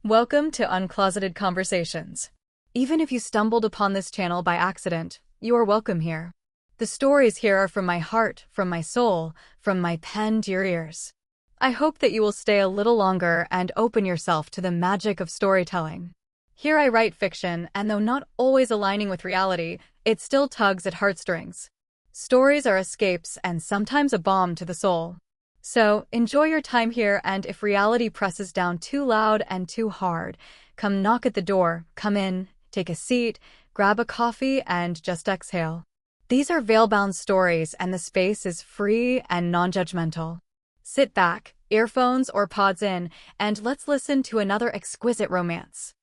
Welcome to Uncloseted Conversations. Even if you stumbled upon this channel by accident, you are welcome here. The stories here are from my heart, from my soul, from my pen to your ears. I hope that you will stay a little longer and open yourself to the magic of storytelling. Here I write fiction, and though not always aligning with reality, it still tugs at heartstrings. Stories are escapes and sometimes a balm to the soul. So, enjoy your time here, and if reality presses down too loud and too hard, come knock at the door, come in, take a seat, grab a coffee, and just exhale. These are veil-bound stories, and the space is free and non-judgmental. Sit back, earphones or pods in, and let's listen to another exquisite romance.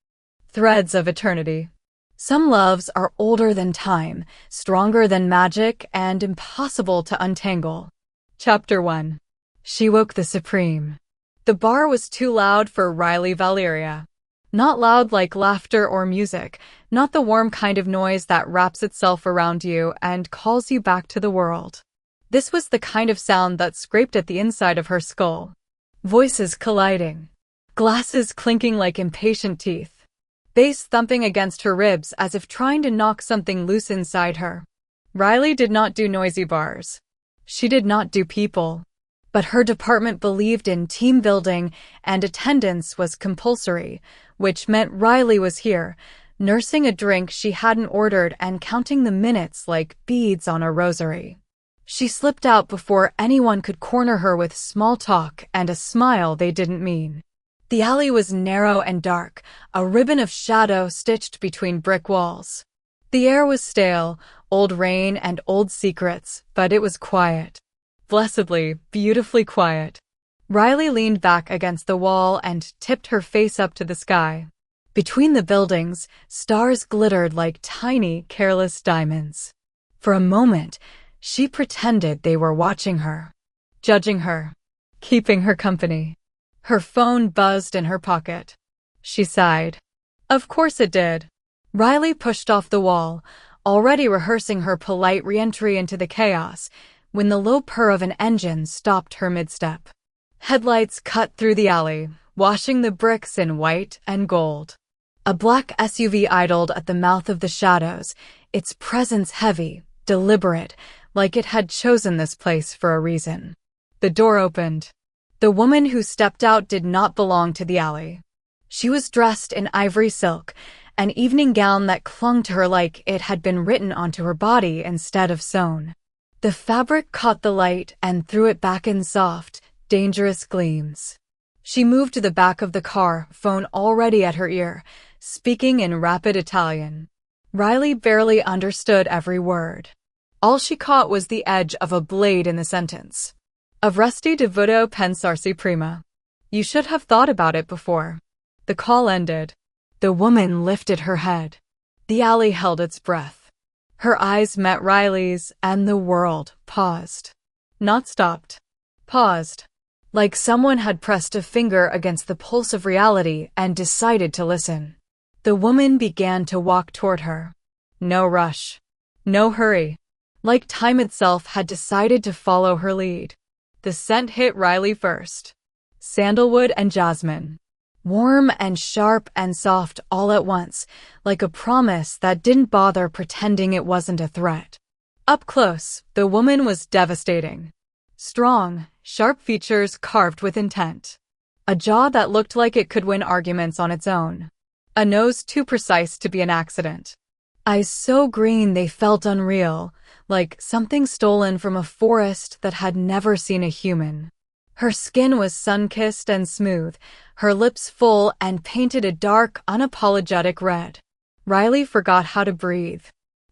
Threads of Eternity. Some loves are older than time, stronger than magic, and impossible to untangle. Chapter 1. She woke the supreme. The bar was too loud for Riley Valeria. Not loud like laughter or music, not the warm kind of noise that wraps itself around you and calls you back to the world. This was the kind of sound that scraped at the inside of her skull. Voices colliding. Glasses clinking like impatient teeth. Bass thumping against her ribs as if trying to knock something loose inside her. Riley did not do noisy bars. She did not do people. But her department believed in team building, and attendance was compulsory, which meant Riley was here, nursing a drink she hadn't ordered and counting the minutes like beads on a rosary. She slipped out before anyone could corner her with small talk and a smile they didn't mean. The alley was narrow and dark, a ribbon of shadow stitched between brick walls. The air was stale, old rain and old secrets, but it was quiet. Blessedly, beautifully quiet. Riley leaned back against the wall and tipped her face up to the sky. Between the buildings, stars glittered like tiny, careless diamonds. For a moment, she pretended they were watching her, judging her, keeping her company. Her phone buzzed in her pocket. She sighed. Of course it did. Riley pushed off the wall, already rehearsing her polite re-entry into the chaos, when the low purr of an engine stopped her mid-step. Headlights cut through the alley, washing the bricks in white and gold. A black SUV idled at the mouth of the shadows, its presence heavy, deliberate, like it had chosen this place for a reason. The door opened. The woman who stepped out did not belong to the alley. She was dressed in ivory silk, an evening gown that clung to her like it had been written onto her body instead of sewn. The fabric caught the light and threw it back in soft, dangerous gleams. She moved to the back of the car, phone already at her ear, speaking in rapid Italian. Riley barely understood every word. All she caught was the edge of a blade in the sentence. Avresti dovuto pensarsi prima. You should have thought about it before. The call ended. The woman lifted her head. The alley held its breath. Her eyes met Riley's, and the world paused. Not stopped. Paused. Like someone had pressed a finger against the pulse of reality and decided to listen. The woman began to walk toward her. No rush. No hurry. Like time itself had decided to follow her lead. The scent hit Riley first. Sandalwood and jasmine. Warm and sharp and soft all at once, like a promise that didn't bother pretending it wasn't a threat. Up close, the woman was devastating. Strong, sharp features carved with intent. A jaw that looked like it could win arguments on its own. A nose too precise to be an accident. Eyes so green they felt unreal, like something stolen from a forest that had never seen a human. Her skin was sun-kissed and smooth, her lips full and painted a dark, unapologetic red. Riley forgot how to breathe.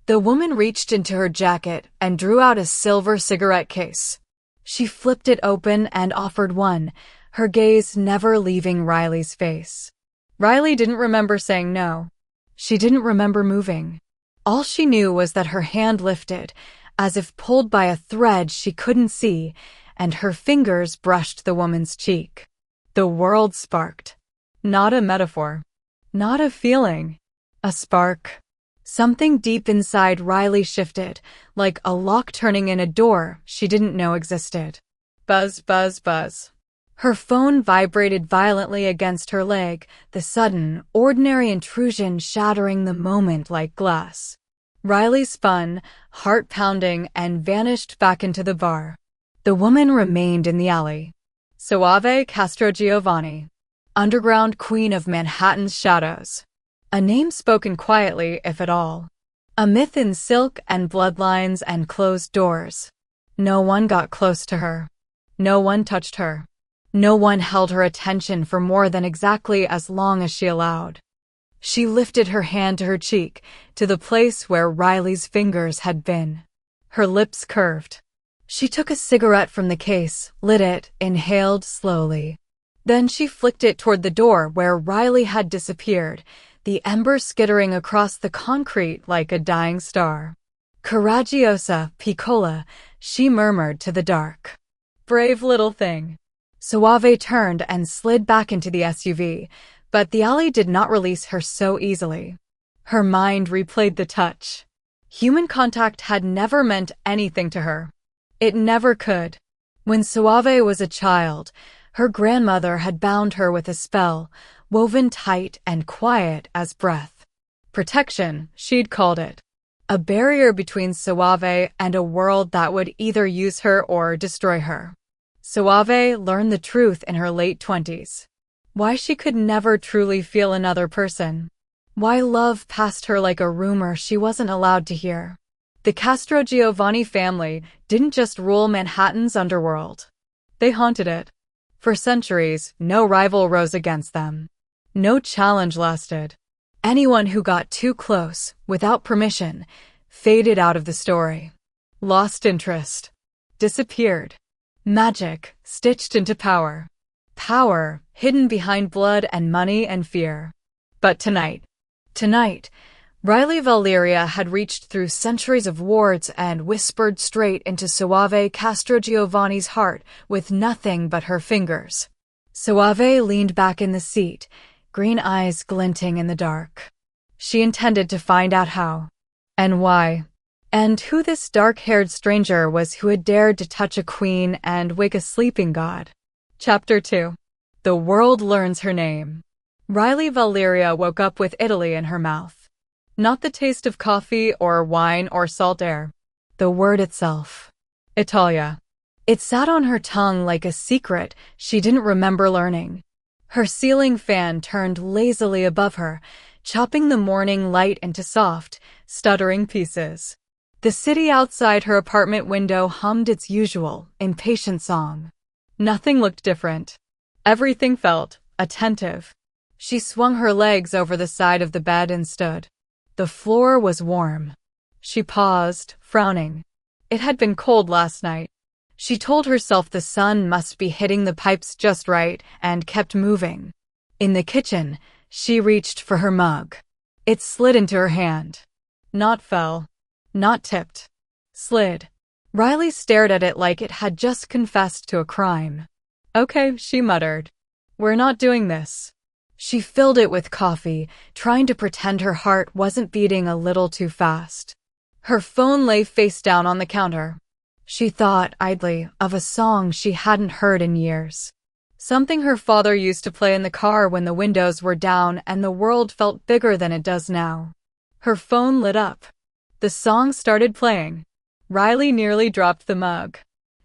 The woman reached into her jacket and drew out a silver cigarette case. She flipped it open and offered one, her gaze never leaving Riley's face. Riley didn't remember saying no. She didn't remember moving. All she knew was that her hand lifted, as if pulled by a thread she couldn't see, and her fingers brushed the woman's cheek. The world sparked. Not a metaphor. Not a feeling. A spark. Something deep inside Riley shifted, like a lock turning in a door she didn't know existed. Buzz, buzz, buzz. Her phone vibrated violently against her leg, the sudden, ordinary intrusion shattering the moment like glass. Riley spun, heart pounding, and vanished back into the bar. The woman remained in the alley. Soave Castrogiovanni, underground queen of Manhattan's shadows. A name spoken quietly, if at all. A myth in silk and bloodlines and closed doors. No one got close to her. No one touched her. No one held her attention for more than exactly as long as she allowed. She lifted her hand to her cheek, to the place where Riley's fingers had been. Her lips curved. She took a cigarette from the case, lit it, inhaled slowly. Then she flicked it toward the door where Riley had disappeared, the ember skittering across the concrete like a dying star. Coraggiosa, piccola, she murmured to the dark. Brave little thing. Soave turned and slid back into the SUV, but the alley did not release her so easily. Her mind replayed the touch. Human contact had never meant anything to her. It never could. When Soave was a child, her grandmother had bound her with a spell, woven tight and quiet as breath. Protection, she'd called it. A barrier between Soave and a world that would either use her or destroy her. Soave learned the truth in her late 20s. Why she could never truly feel another person. Why love passed her like a rumor she wasn't allowed to hear. The Castrogiovanni family didn't just rule Manhattan's underworld. They haunted it. For centuries, no rival rose against them. No challenge lasted. Anyone who got too close, without permission, faded out of the story. Lost interest. Disappeared. Magic, stitched into power. Power, hidden behind blood and money and fear. But tonight, Riley Valeria had reached through centuries of wards and whispered straight into Soave Castrogiovanni's heart with nothing but her fingers. Soave leaned back in the seat, green eyes glinting in the dark. She intended to find out how. And why. And who this dark-haired stranger was who had dared to touch a queen and wake a sleeping god. Chapter 2. The world learns her name. Riley Valeria woke up with Italy in her mouth. Not the taste of coffee or wine or salt air. The word itself. Italia. It sat on her tongue like a secret she didn't remember learning. Her ceiling fan turned lazily above her, chopping the morning light into soft, stuttering pieces. The city outside her apartment window hummed its usual, impatient song. Nothing looked different. Everything felt attentive. She swung her legs over the side of the bed and stood. The floor was warm. She paused, frowning. It had been cold last night. She told herself the sun must be hitting the pipes just right and kept moving. In the kitchen, she reached for her mug. It slid into her hand. Not fell. Not tipped. Slid. Riley stared at it like it had just confessed to a crime. Okay, she muttered. We're not doing this. She filled it with coffee, trying to pretend her heart wasn't beating a little too fast. Her phone lay face down on the counter. She thought, idly, of a song she hadn't heard in years. Something her father used to play in the car when the windows were down and the world felt bigger than it does now. Her phone lit up. The song started playing. Riley nearly dropped the mug.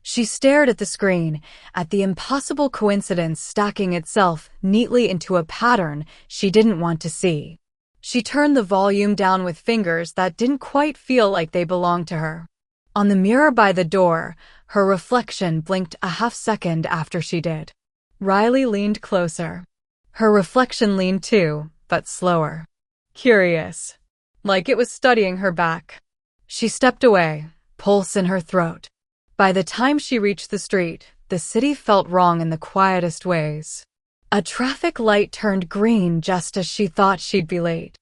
She stared at the screen, at the impossible coincidence stacking itself neatly into a pattern she didn't want to see. She turned the volume down with fingers that didn't quite feel like they belonged to her. On the mirror by the door, her reflection blinked a half-second after she did. Riley leaned closer. Her reflection leaned too, but slower. Curious. Like it was studying her back. She stepped away, pulse in her throat. By the time she reached the street, the city felt wrong in the quietest ways. A traffic light turned green just as she thought she'd be late.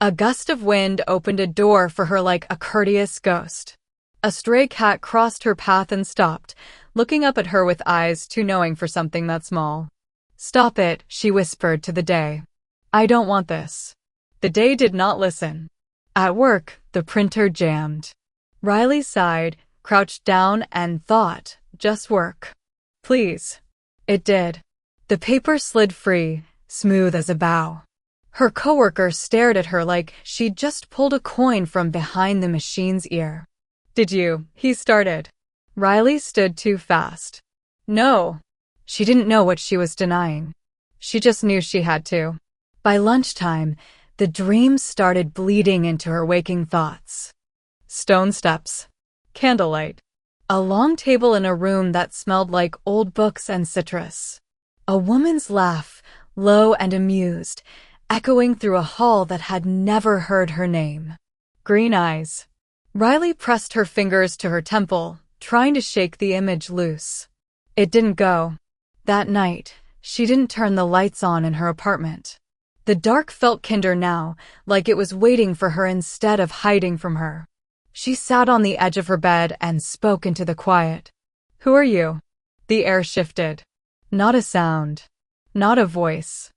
A gust of wind opened a door for her like a courteous ghost. A stray cat crossed her path and stopped, looking up at her with eyes too knowing for something that small. Stop it, she whispered to the day. I don't want this. The day did not listen. At work, the printer jammed. Riley sighed, crouched down and thought, just work. Please. It did. The paper slid free, smooth as a bow. Her coworker stared at her like she'd just pulled a coin from behind the machine's ear. "Did you?" he started. Riley stood too fast. "No." She didn't know what she was denying. She just knew she had to. By lunchtime, the dreams started bleeding into her waking thoughts. Stone steps. Candlelight. A long table in a room that smelled like old books and citrus. A woman's laugh, low and amused, echoing through a hall that had never heard her name. Green eyes. Riley pressed her fingers to her temple, trying to shake the image loose. It didn't go. That night, she didn't turn the lights on in her apartment. The dark felt kinder now, like it was waiting for her instead of hiding from her. She sat on the edge of her bed and spoke into the quiet. "Who are you?" The air shifted. Not a sound. Not a voice.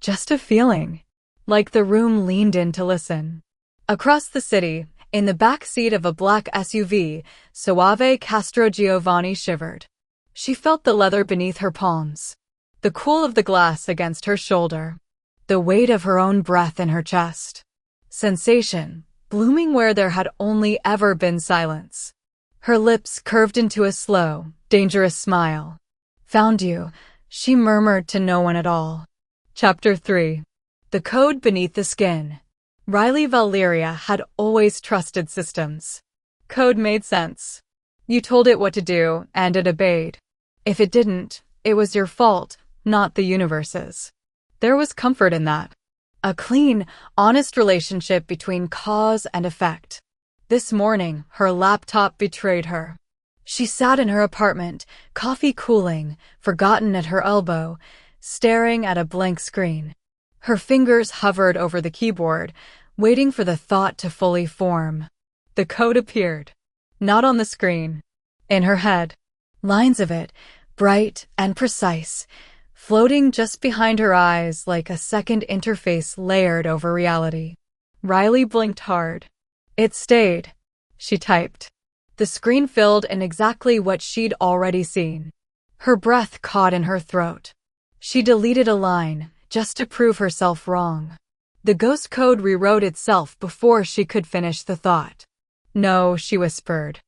Just a feeling. Like the room leaned in to listen. Across the city, in the back seat of a black SUV, Soave Castrogiovanni shivered. She felt the leather beneath her palms. The cool of the glass against her shoulder. The weight of her own breath in her chest. Sensation, blooming where there had only ever been silence. Her lips curved into a slow, dangerous smile. "Found you," she murmured to no one at all. Chapter 3. The Code Beneath the Skin. Riley Valeria had always trusted systems. Code made sense. You told it what to do, and it obeyed. If it didn't, it was your fault, not the universe's. There was comfort in that. A clean, honest relationship between cause and effect. This morning, her laptop betrayed her. She sat in her apartment, coffee cooling, forgotten at her elbow, staring at a blank screen. Her fingers hovered over the keyboard, waiting for the thought to fully form. The code appeared. Not on the screen. In her head. Lines of it, bright and precise, floating just behind her eyes like a second interface layered over reality. Riley blinked hard. It stayed. She typed. The screen filled in exactly what she'd already seen. Her breath caught in her throat. She deleted a line, just to prove herself wrong. The ghost code rewrote itself before she could finish the thought. "No," she whispered.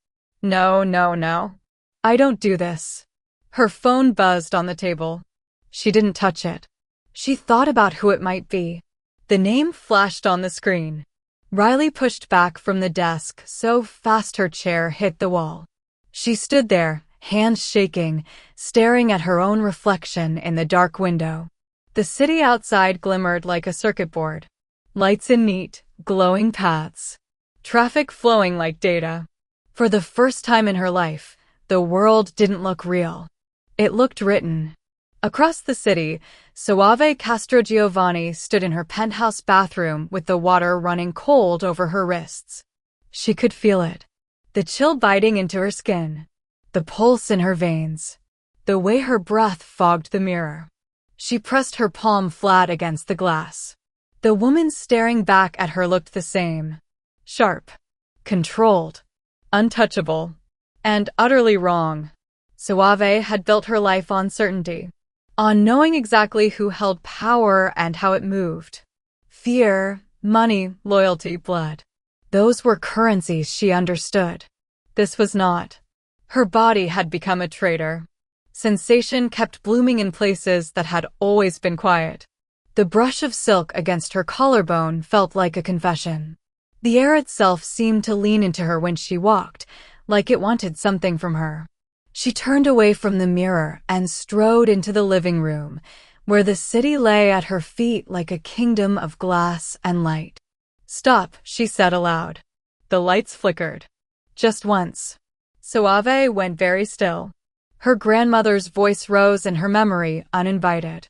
"No, no, no. I don't do this." Her phone buzzed on the table. She didn't touch it. She thought about who it might be. The name flashed on the screen. Riley pushed back from the desk so fast her chair hit the wall. She stood there, hands shaking, staring at her own reflection in the dark window. The city outside glimmered like a circuit board. Lights in neat, glowing paths. Traffic flowing like data. For the first time in her life, the world didn't look real. It looked written. Across the city, Soave Castrogiovanni stood in her penthouse bathroom with the water running cold over her wrists. She could feel it. The chill biting into her skin. The pulse in her veins. The way her breath fogged the mirror. She pressed her palm flat against the glass. The woman staring back at her looked the same. Sharp. Controlled. Untouchable. And utterly wrong. Soave had built her life on certainty. On knowing exactly who held power and how it moved. Fear, money, loyalty, blood. Those were currencies she understood. This was not. Her body had become a traitor. Sensation kept blooming in places that had always been quiet. The brush of silk against her collarbone felt like a confession. The air itself seemed to lean into her when she walked, like it wanted something from her. She turned away from the mirror and strode into the living room, where the city lay at her feet like a kingdom of glass and light. "Stop," she said aloud. The lights flickered. Just once. Soave went very still. Her grandmother's voice rose in her memory, uninvited.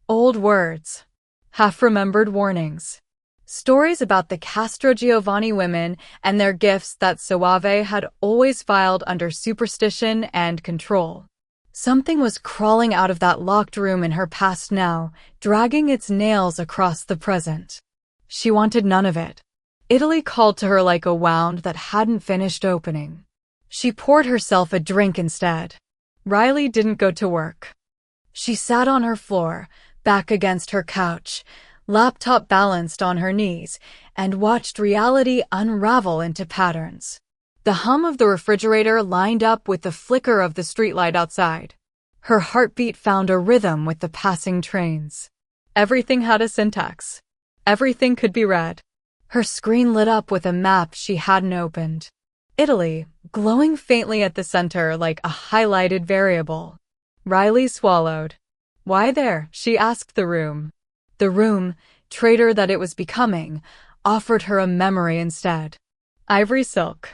Old words. Half-remembered warnings. Stories about the Castrogiovanni women and their gifts that Soave had always filed under superstition and control. Something was crawling out of that locked room in her past now, dragging its nails across the present. She wanted none of it. Italy called to her like a wound that hadn't finished opening. She poured herself a drink instead. Riley didn't go to work. She sat on her floor, back against her couch, laptop balanced on her knees, and watched reality unravel into patterns. The hum of the refrigerator lined up with the flicker of the streetlight outside. Her heartbeat found a rhythm with the passing trains. Everything had a syntax. Everything could be read. Her screen lit up with a map she hadn't opened. Italy, glowing faintly at the center like a highlighted variable. Riley swallowed. "Why there?" she asked the room. The room, traitor that it was becoming, offered her a memory instead. Ivory silk.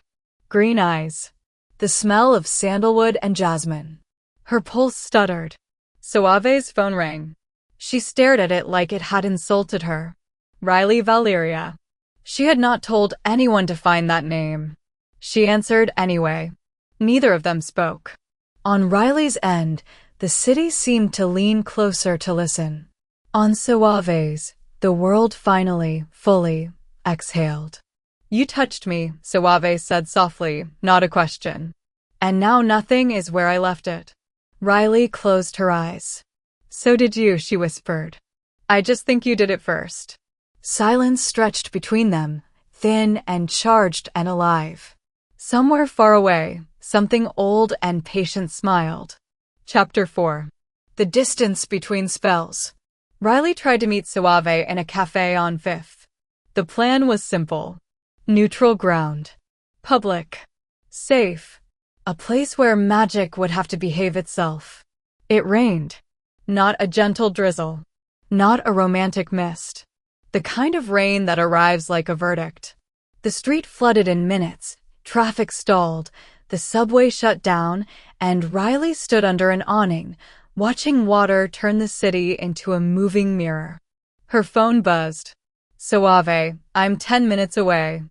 Green eyes. The smell of sandalwood and jasmine. Her pulse stuttered. Soave's phone rang. She stared at it like it had insulted her. Riley Valeria. She had not told anyone to find that name. She answered anyway. Neither of them spoke. On Riley's end, the city seemed to lean closer to listen. On Soave's, the world finally, fully, exhaled. "You touched me," Soave said softly, not a question. "And now nothing is where I left it." Riley closed her eyes. "So did you," she whispered. "I just think you did it first." Silence stretched between them, thin and charged and alive. Somewhere far away, something old and patient smiled. Chapter 4. The distance between spells. Riley tried to meet Soave in a cafe on Fifth. The plan was simple. Neutral ground. Public. Safe. A place where magic would have to behave itself. It rained. Not a gentle drizzle. Not a romantic mist. The kind of rain that arrives like a verdict. The street flooded in minutes. Traffic stalled. The subway shut down, and Riley stood under an awning, watching water turn the city into a moving mirror. Her phone buzzed. "Soave, I'm 10 minutes away."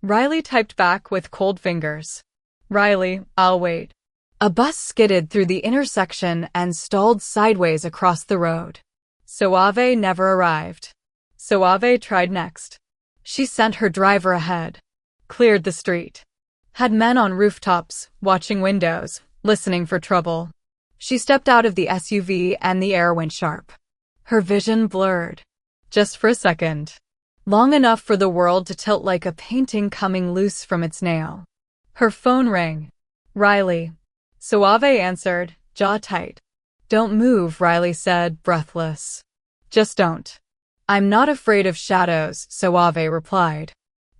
Riley typed back with cold fingers. "Riley, I'll wait." A bus skidded through the intersection and stalled sideways across the road. Soave never arrived. Soave tried next. She sent her driver ahead. Cleared the street. Had men on rooftops, watching windows, listening for trouble. She stepped out of the SUV and the air went sharp. Her vision blurred. Just for a second. Long enough for the world to tilt like a painting coming loose from its nail. Her phone rang. "Riley." Soave answered, jaw tight. "Don't move," Riley said, breathless. "Just don't." "I'm not afraid of shadows," Soave replied.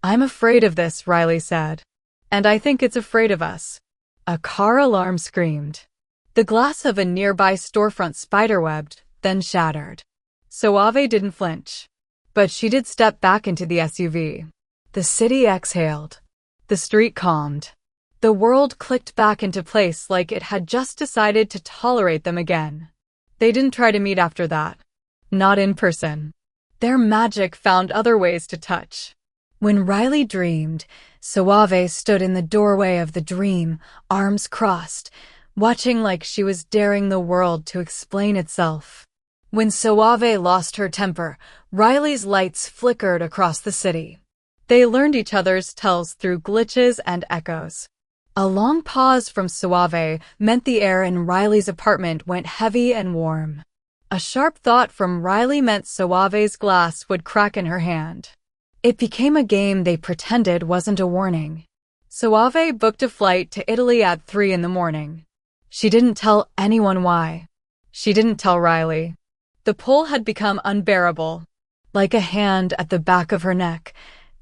"I'm afraid of this," Riley said. "And I think it's afraid of us." A car alarm screamed. The glass of a nearby storefront spiderwebbed, then shattered. Soave didn't flinch. But she did step back into the SUV. The city exhaled. The street calmed. The world clicked back into place like it had just decided to tolerate them again. They didn't try to meet after that. Not in person. Their magic found other ways to touch. When Riley dreamed, Soave stood in the doorway of the dream, arms crossed, watching like she was daring the world to explain itself. When Soave lost her temper, Riley's lights flickered across the city. They learned each other's tells through glitches and echoes. A long pause from Soave meant the air in Riley's apartment went heavy and warm. A sharp thought from Riley meant Soave's glass would crack in her hand. It became a game they pretended wasn't a warning. Soave booked a flight to Italy at 3 in the morning. She didn't tell anyone why. She didn't tell Riley. The pull had become unbearable, like a hand at the back of her neck,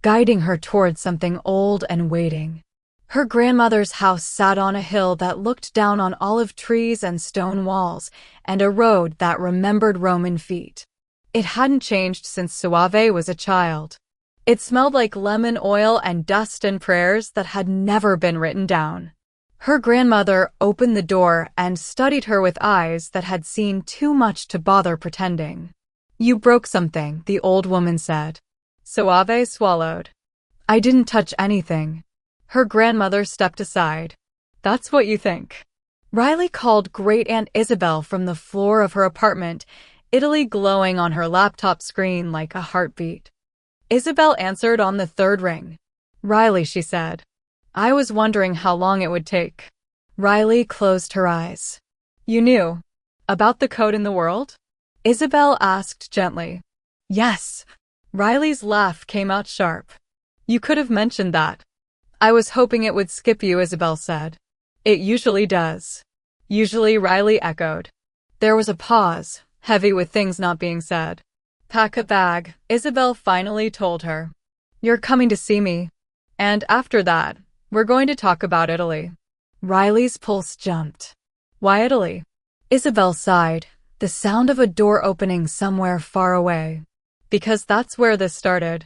guiding her towards something old and waiting. Her grandmother's house sat on a hill that looked down on olive trees and stone walls, and a road that remembered Roman feet. It hadn't changed since Soave was a child. It smelled like lemon oil and dust and prayers that had never been written down. Her grandmother opened the door and studied her with eyes that had seen too much to bother pretending. "You broke something," the old woman said. Soave swallowed. "I didn't touch anything." Her grandmother stepped aside. "That's what you think." Riley called Great Aunt Isabel from the floor of her apartment, Italy glowing on her laptop screen like a heartbeat. Isabel answered on the third ring. "Riley," she said. "I was wondering how long it would take." Riley closed her eyes. "You knew." About the code in the world? Isabel asked gently. Yes. Riley's laugh came out sharp. You could have mentioned that. I was hoping it would skip you, Isabel said. It usually does. Usually, Riley echoed. There was a pause, heavy with things not being said. Pack a bag, Isabel finally told her. You're coming to see me. And after that, we're going to talk about Italy. Riley's pulse jumped. Why Italy? Isabel sighed, the sound of a door opening somewhere far away. Because that's where this started.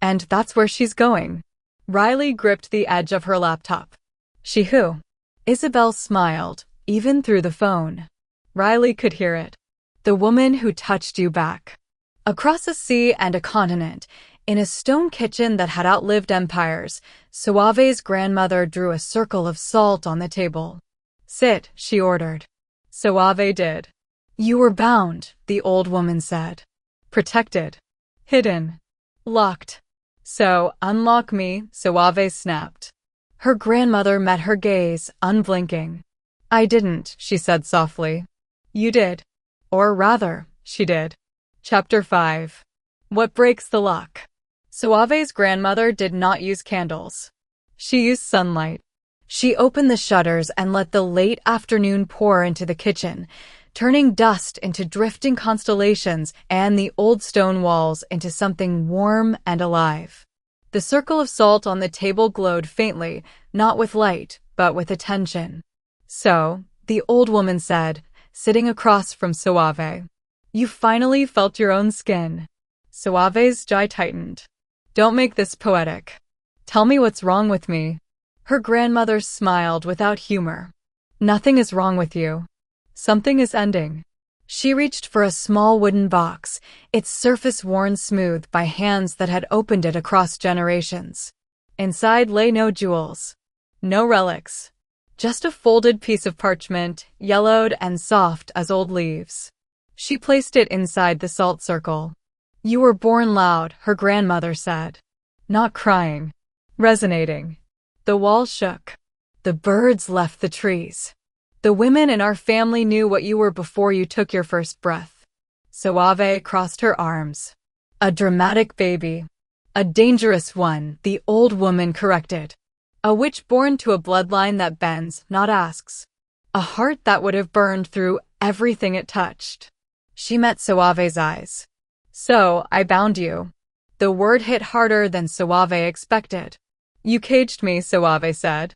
And that's where she's going. Riley gripped the edge of her laptop. She who? Isabel smiled, even through the phone. Riley could hear it. The woman who touched you back. Across a sea and a continent, in a stone kitchen that had outlived empires, Suave's grandmother drew a circle of salt on the table. Sit, she ordered. Suave did. You were bound, the old woman said. Protected. Hidden. Locked. So, unlock me, Suave snapped. Her grandmother met her gaze, unblinking. I didn't, she said softly. You did. Or rather, she did. Chapter 5. What breaks the lock? Suave's grandmother did not use candles. She used sunlight. She opened the shutters and let the late afternoon pour into the kitchen, turning dust into drifting constellations and the old stone walls into something warm and alive. The circle of salt on the table glowed faintly, not with light, but with attention. So, the old woman said, sitting across from Suave. You finally felt your own skin. Suave's jaw tightened. Don't make this poetic. Tell me what's wrong with me. Her grandmother smiled without humor. Nothing is wrong with you. Something is ending. She reached for a small wooden box, its surface worn smooth by hands that had opened it across generations. Inside lay no jewels. No relics. Just a folded piece of parchment, yellowed and soft as old leaves. She placed it inside the salt circle. You were born loud, her grandmother said. Not crying. Resonating. The wall shook. The birds left the trees. The women in our family knew what you were before you took your first breath. Suave crossed her arms. A dramatic baby. A dangerous one, the old woman corrected. A witch born to a bloodline that bends, not asks. A heart that would have burned through everything it touched. She met Suave's eyes. So, I bound you. The word hit harder than Suave expected. You caged me, Suave said.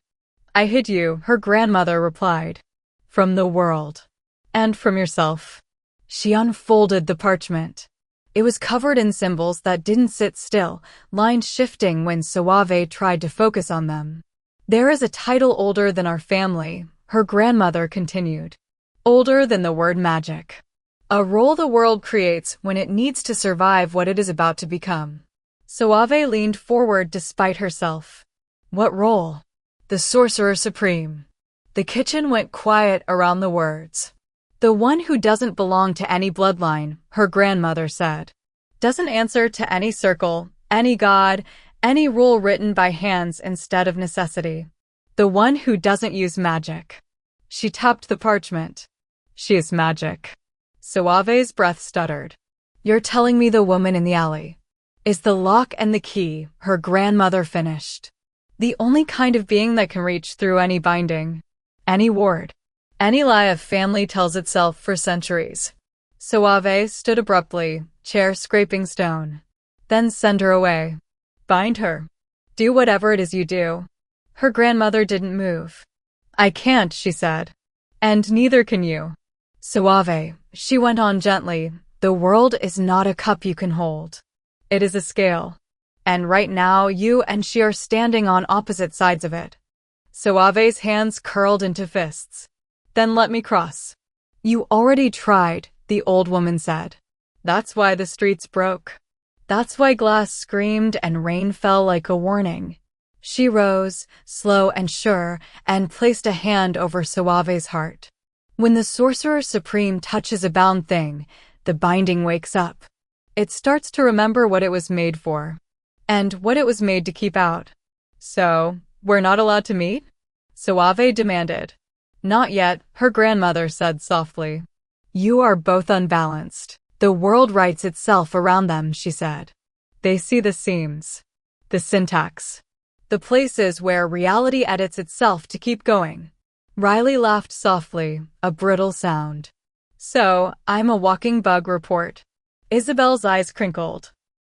I hid you, her grandmother replied. From the world. And from yourself. She unfolded the parchment. It was covered in symbols that didn't sit still, lines shifting when Suave tried to focus on them. There is a title older than our family, her grandmother continued. Older than the word magic. A role the world creates when it needs to survive what it is about to become. Suave leaned forward despite herself. What role? The Sorcerer Supreme. The kitchen went quiet around the words. The one who doesn't belong to any bloodline, her grandmother said. Doesn't answer to any circle, any god, any rule written by hands instead of necessity. The one who doesn't use magic. She tapped the parchment. She is magic. Suave's breath stuttered. You're telling me the woman in the alley is the lock and the key, her grandmother finished. The only kind of being that can reach through any binding, any ward. Any lie a family tells itself for centuries. Suave stood abruptly, chair scraping stone. Then send her away. Bind her. Do whatever it is you do. Her grandmother didn't move. I can't, she said. And neither can you. Suave, she went on gently, the world is not a cup you can hold. It is a scale. And right now you and she are standing on opposite sides of it. Suave's hands curled into fists. Then let me cross. You already tried, the old woman said. That's why the streets broke. That's why glass screamed and rain fell like a warning. She rose, slow and sure, and placed a hand over Suave's heart. When the Sorcerer Supreme touches a bound thing, the binding wakes up. It starts to remember what it was made for. And what it was made to keep out. So, we're not allowed to meet? Suave demanded. Not yet, her grandmother said softly. You are both unbalanced. The world writes itself around them, she said. They see the seams, the syntax, the places where reality edits itself to keep going. Riley laughed softly, a brittle sound. So, I'm a walking bug report. Isabel's eyes crinkled.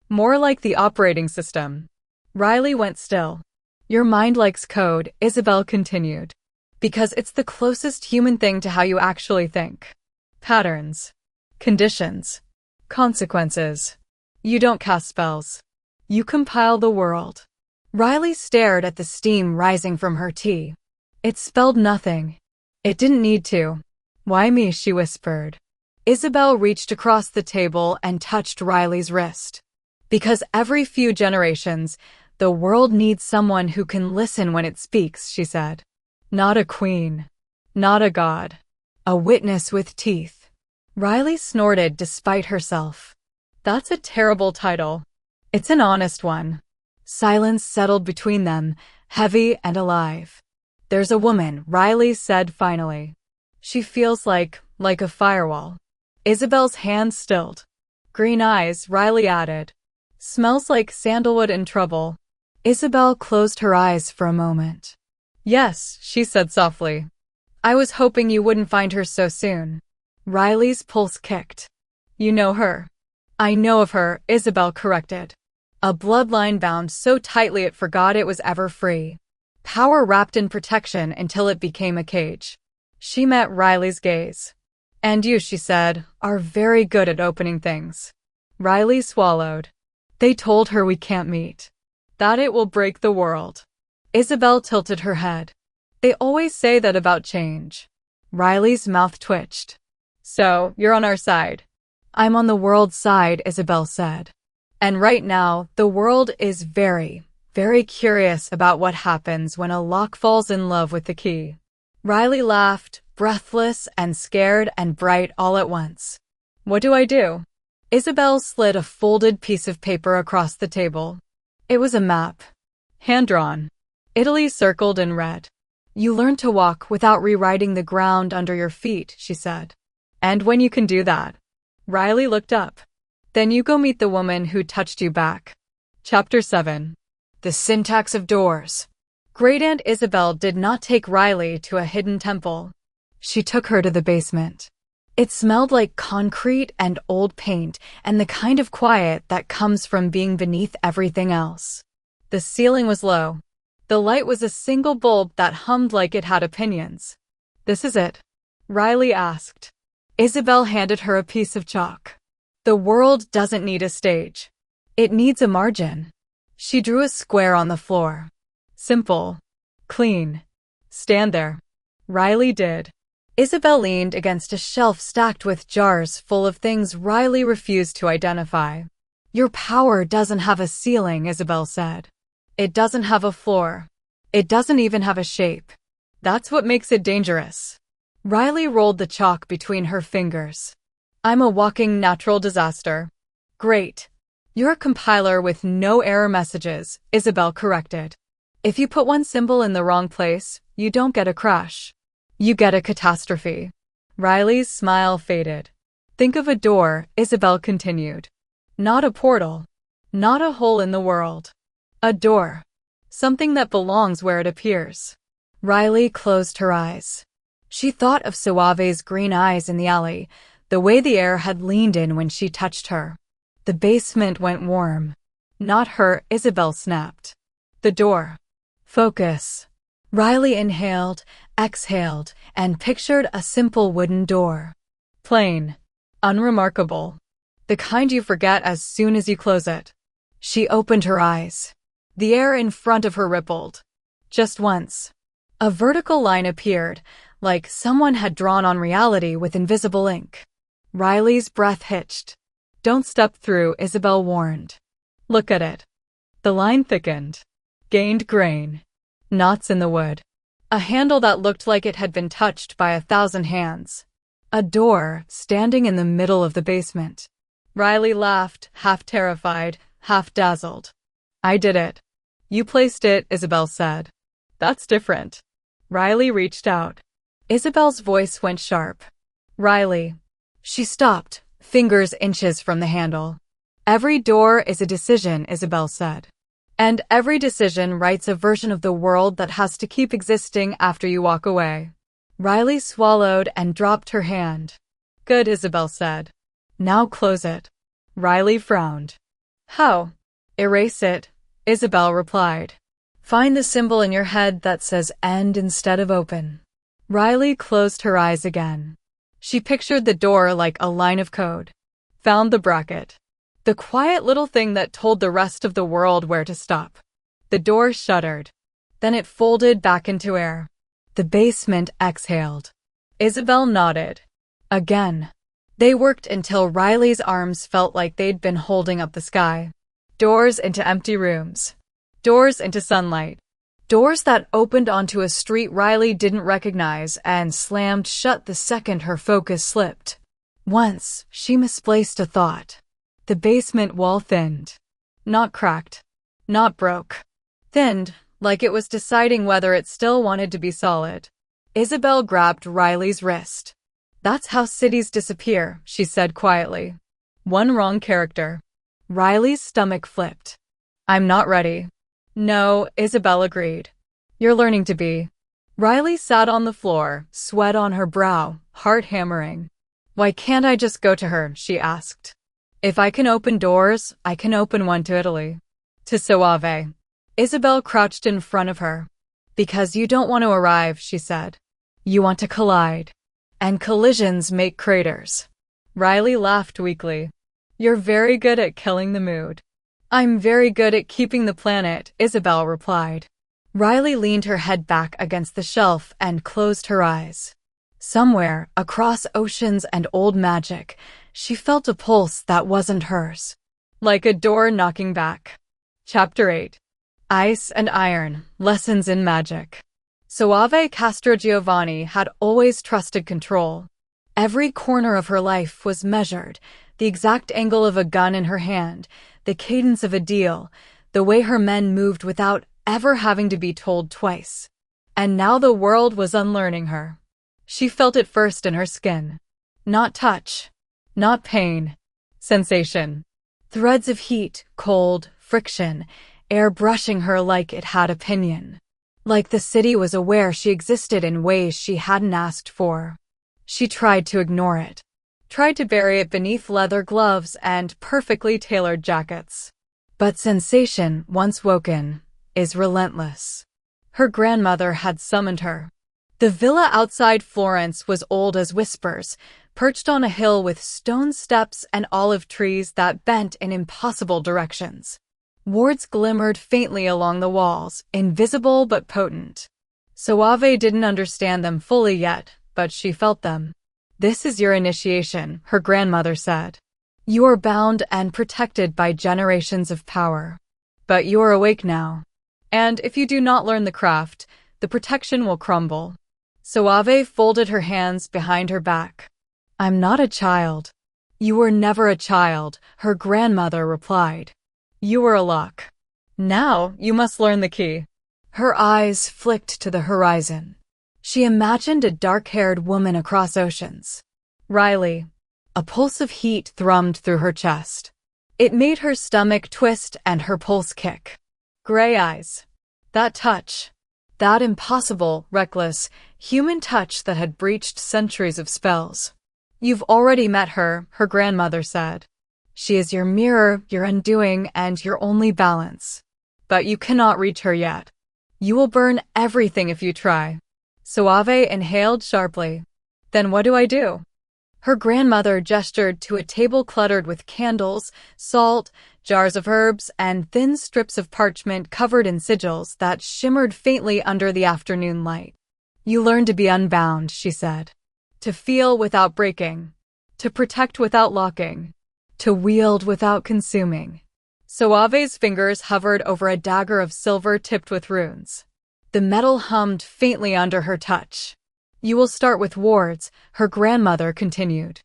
More like the operating system. Riley went still. Your mind likes code, Isabel continued. Because it's the closest human thing to how you actually think. Patterns. Conditions. Consequences. You don't cast spells. You compile the world. Riley stared at the steam rising from her tea. It spelled nothing. It didn't need to. Why me, she whispered. Isabel reached across the table and touched Riley's wrist. Because every few generations, the world needs someone who can listen when it speaks, she said. Not a queen. Not a god. A witness with teeth. Riley snorted despite herself. That's a terrible title. It's an honest one. Silence settled between them, heavy and alive. There's a woman, Riley said finally. She feels like a firewall. Isabel's hand stilled. Green eyes, Riley added. Smells like sandalwood and trouble. Isabel closed her eyes for a moment. Yes, she said softly. I was hoping you wouldn't find her so soon. Riley's pulse kicked. You know her. I know of her, Isabel corrected. A bloodline bound so tightly it forgot it was ever free. Power wrapped in protection until it became a cage. She met Riley's gaze. And you, she said, are very good at opening things. Riley swallowed. They told her we can't meet. That it will break the world. Isabel tilted her head. They always say that about change. Riley's mouth twitched. So, you're on our side. I'm on the world's side, Isabel said. And right now, the world is very, very curious about what happens when a lock falls in love with the key. Riley laughed, breathless and scared and bright all at once. What do I do? Isabel slid a folded piece of paper across the table. It was a map. Hand-drawn. Italy circled in red. You learn to walk without rewriting the ground under your feet, she said. And when you can do that. Riley looked up. Then you go meet the woman who touched you back. Chapter 7. The Syntax of Doors. Great-Aunt Isabel did not take Riley to a hidden temple. She took her to the basement. It smelled like concrete and old paint and the kind of quiet that comes from being beneath everything else. The ceiling was low. The light was a single bulb that hummed like it had opinions. This is it? Riley asked. Isabel handed her a piece of chalk. The world doesn't need a stage. It needs a margin. She drew a square on the floor. Simple. Clean. Stand there. Riley did. Isabel leaned against a shelf stacked with jars full of things Riley refused to identify. Your power doesn't have a ceiling, Isabel said. It doesn't have a floor. It doesn't even have a shape. That's what makes it dangerous. Riley rolled the chalk between her fingers. I'm a walking natural disaster. Great. You're a compiler with no error messages, Isabel corrected. If you put one symbol in the wrong place, you don't get a crash. You get a catastrophe. Riley's smile faded. Think of a door, Isabel continued. Not a portal. Not a hole in the world. A door. Something that belongs where it appears. Riley closed her eyes. She thought of Suave's green eyes in the alley, the way the air had leaned in when she touched her. The basement went warm. Not her, Isabel snapped. The door. Focus. Riley inhaled, exhaled, and pictured a simple wooden door. Plain. Unremarkable. The kind you forget as soon as you close it. She opened her eyes. The air in front of her rippled. Just once. A vertical line appeared, like someone had drawn on reality with invisible ink. Riley's breath hitched. Don't step through, Isabel warned. Look at it. The line thickened. Gained grain. Knots in the wood. A handle that looked like it had been touched by 1,000 hands. A door standing in the middle of the basement. Riley laughed, half terrified, half dazzled. I did it. You placed it, Isabel said. That's different. Riley reached out. Isabel's voice went sharp. Riley, She stopped, fingers inches from the handle. Every door is a decision, Isabel said. And every decision writes a version of the world that has to keep existing after you walk away. Riley swallowed and dropped her hand. Good, Isabel said. Now close it. Riley frowned. How? Erase it, Isabel replied. Find the symbol in your head that says end instead of open. Riley closed her eyes again. She pictured the door like a line of code. Found the bracket. The quiet little thing that told the rest of the world where to stop. The door shuddered. Then it folded back into air. The basement exhaled. Isabel nodded. Again. They worked until Riley's arms felt like they'd been holding up the sky. Doors into empty rooms. Doors into sunlight. Doors that opened onto a street Riley didn't recognize and slammed shut the second her focus slipped. Once, she misplaced a thought. The basement wall thinned. Not cracked. Not broke. Thinned, like it was deciding whether it still wanted to be solid. Isabel grabbed Riley's wrist. That's how cities disappear, she said quietly. One wrong character. Riley's stomach flipped. I'm not ready. No, Isabel agreed. You're learning to be. Riley sat on the floor, sweat on her brow, heart hammering. Why can't I just go to her, she asked. If I can open doors, I can open one to Italy. To Soave. Isabel crouched in front of her. Because you don't want to arrive, she said. You want to collide. And collisions make craters. Riley laughed weakly. You're very good at killing the mood. I'm very good at keeping the planet, Isabel replied. Riley leaned her head back against the shelf and closed her eyes. Somewhere, across oceans and old magic, she felt a pulse that wasn't hers. Like a door knocking back. Chapter 8. Ice and Iron, Lessons in Magic. Soave Castrogiovanni had always trusted control. Every corner of her life was measured, the exact angle of a gun in her hand, the cadence of a deal, the way her men moved without ever having to be told twice. And now the world was unlearning her. She felt it first in her skin. Not touch. Not pain. Sensation. Threads of heat, cold, friction, air brushing her like it had opinion. Like the city was aware she existed in ways she hadn't asked for. She tried to ignore it. Tried to bury it beneath leather gloves and perfectly tailored jackets. But sensation, once woken, is relentless. Her grandmother had summoned her. The villa outside Florence was old as whispers, perched on a hill with stone steps and olive trees that bent in impossible directions. Wards glimmered faintly along the walls, invisible but potent. Soave didn't understand them fully yet, but she felt them. This is your initiation, her grandmother said. You are bound and protected by generations of power. But you are awake now. And if you do not learn the craft, the protection will crumble. Soave folded her hands behind her back. I'm not a child. You were never a child, her grandmother replied. You were a lock. Now you must learn the key. Her eyes flicked to the horizon. She imagined a dark-haired woman across oceans. Riley. A pulse of heat thrummed through her chest. It made her stomach twist and her pulse kick. Gray eyes. That touch. That impossible, reckless, human touch that had breached centuries of spells. You've already met her, her grandmother said. She is your mirror, your undoing, and your only balance. But you cannot reach her yet. You will burn everything if you try. Soave inhaled sharply. Then what do I do? Her grandmother gestured to a table cluttered with candles, salt, jars of herbs, and thin strips of parchment covered in sigils that shimmered faintly under the afternoon light. You learn to be unbound, she said. To feel without breaking. To protect without locking. To wield without consuming. Soave's fingers hovered over a dagger of silver tipped with runes. The metal hummed faintly under her touch. You will start with wards, her grandmother continued.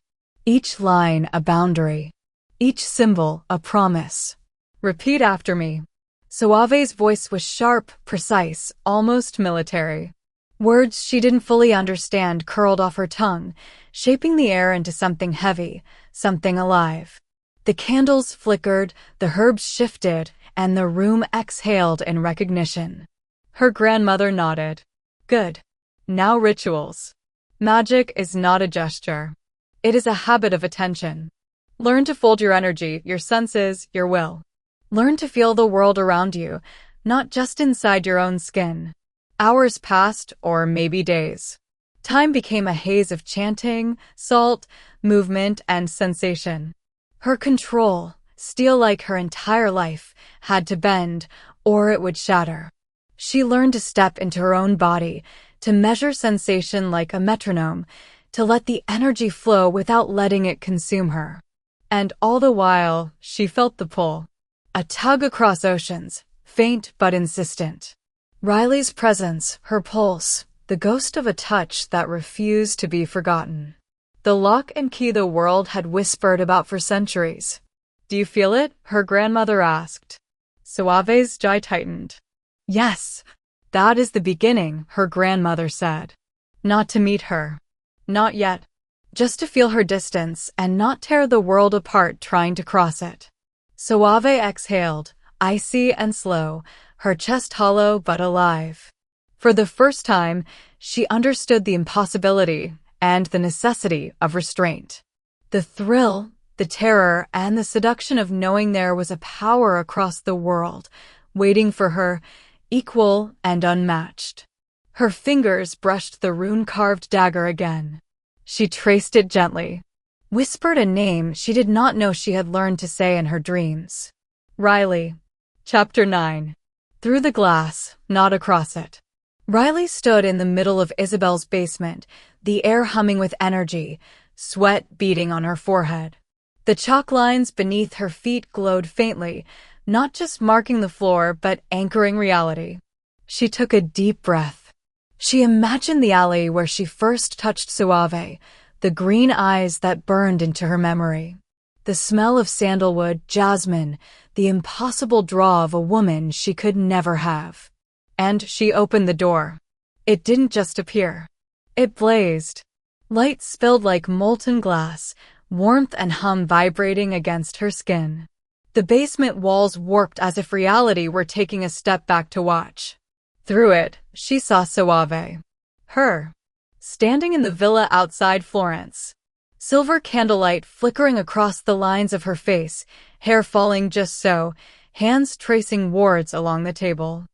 Each line a boundary. Each symbol a promise. Repeat after me. Soave's voice was sharp, precise, almost military. Words she didn't fully understand curled off her tongue, shaping the air into something heavy, something alive. The candles flickered, the herbs shifted, and the room exhaled in recognition. Her grandmother nodded. Good. Now rituals. Magic is not a gesture. It is a habit of attention. Learn to fold your energy, your senses, your will. Learn to feel the world around you, not just inside your own skin. Hours passed, or maybe days. Time became a haze of chanting, salt, movement, and sensation. Her control, steel-like her entire life, had to bend, or it would shatter. She learned to step into her own body, to measure sensation like a metronome, to let the energy flow without letting it consume her. And all the while, she felt the pull. A tug across oceans, faint but insistent. Riley's presence, her pulse, the ghost of a touch that refused to be forgotten. The lock and key the world had whispered about for centuries. Do you feel it? Her grandmother asked. Suave's jaw tightened. Yes, that is the beginning, her grandmother said. Not to meet her. Not yet. Just to feel her distance and not tear the world apart trying to cross it. Suave exhaled, icy and slow, her chest hollow but alive. For the first time, she understood the impossibility and the necessity of restraint. The thrill, the terror, and the seduction of knowing there was a power across the world, waiting for her, equal and unmatched. Her fingers brushed the rune-carved dagger again. She traced it gently, whispered a name she did not know she had learned to say in her dreams. Riley. Chapter 9. Through the glass, not across it. Riley stood in the middle of Isabel's basement, the air humming with energy, sweat beading on her forehead. The chalk lines beneath her feet glowed faintly, not just marking the floor, but anchoring reality. She took a deep breath. She imagined the alley where she first touched Suave, the green eyes that burned into her memory. The smell of sandalwood, jasmine, the impossible draw of a woman she could never have. And she opened the door. It didn't just appear. It blazed. Light spilled like molten glass, warmth and hum vibrating against her skin. The basement walls warped as if reality were taking a step back to watch. Through it, she saw Suave. Her. Standing in the villa outside Florence. Silver candlelight flickering across the lines of her face, hair falling just so, hands tracing wards along the table.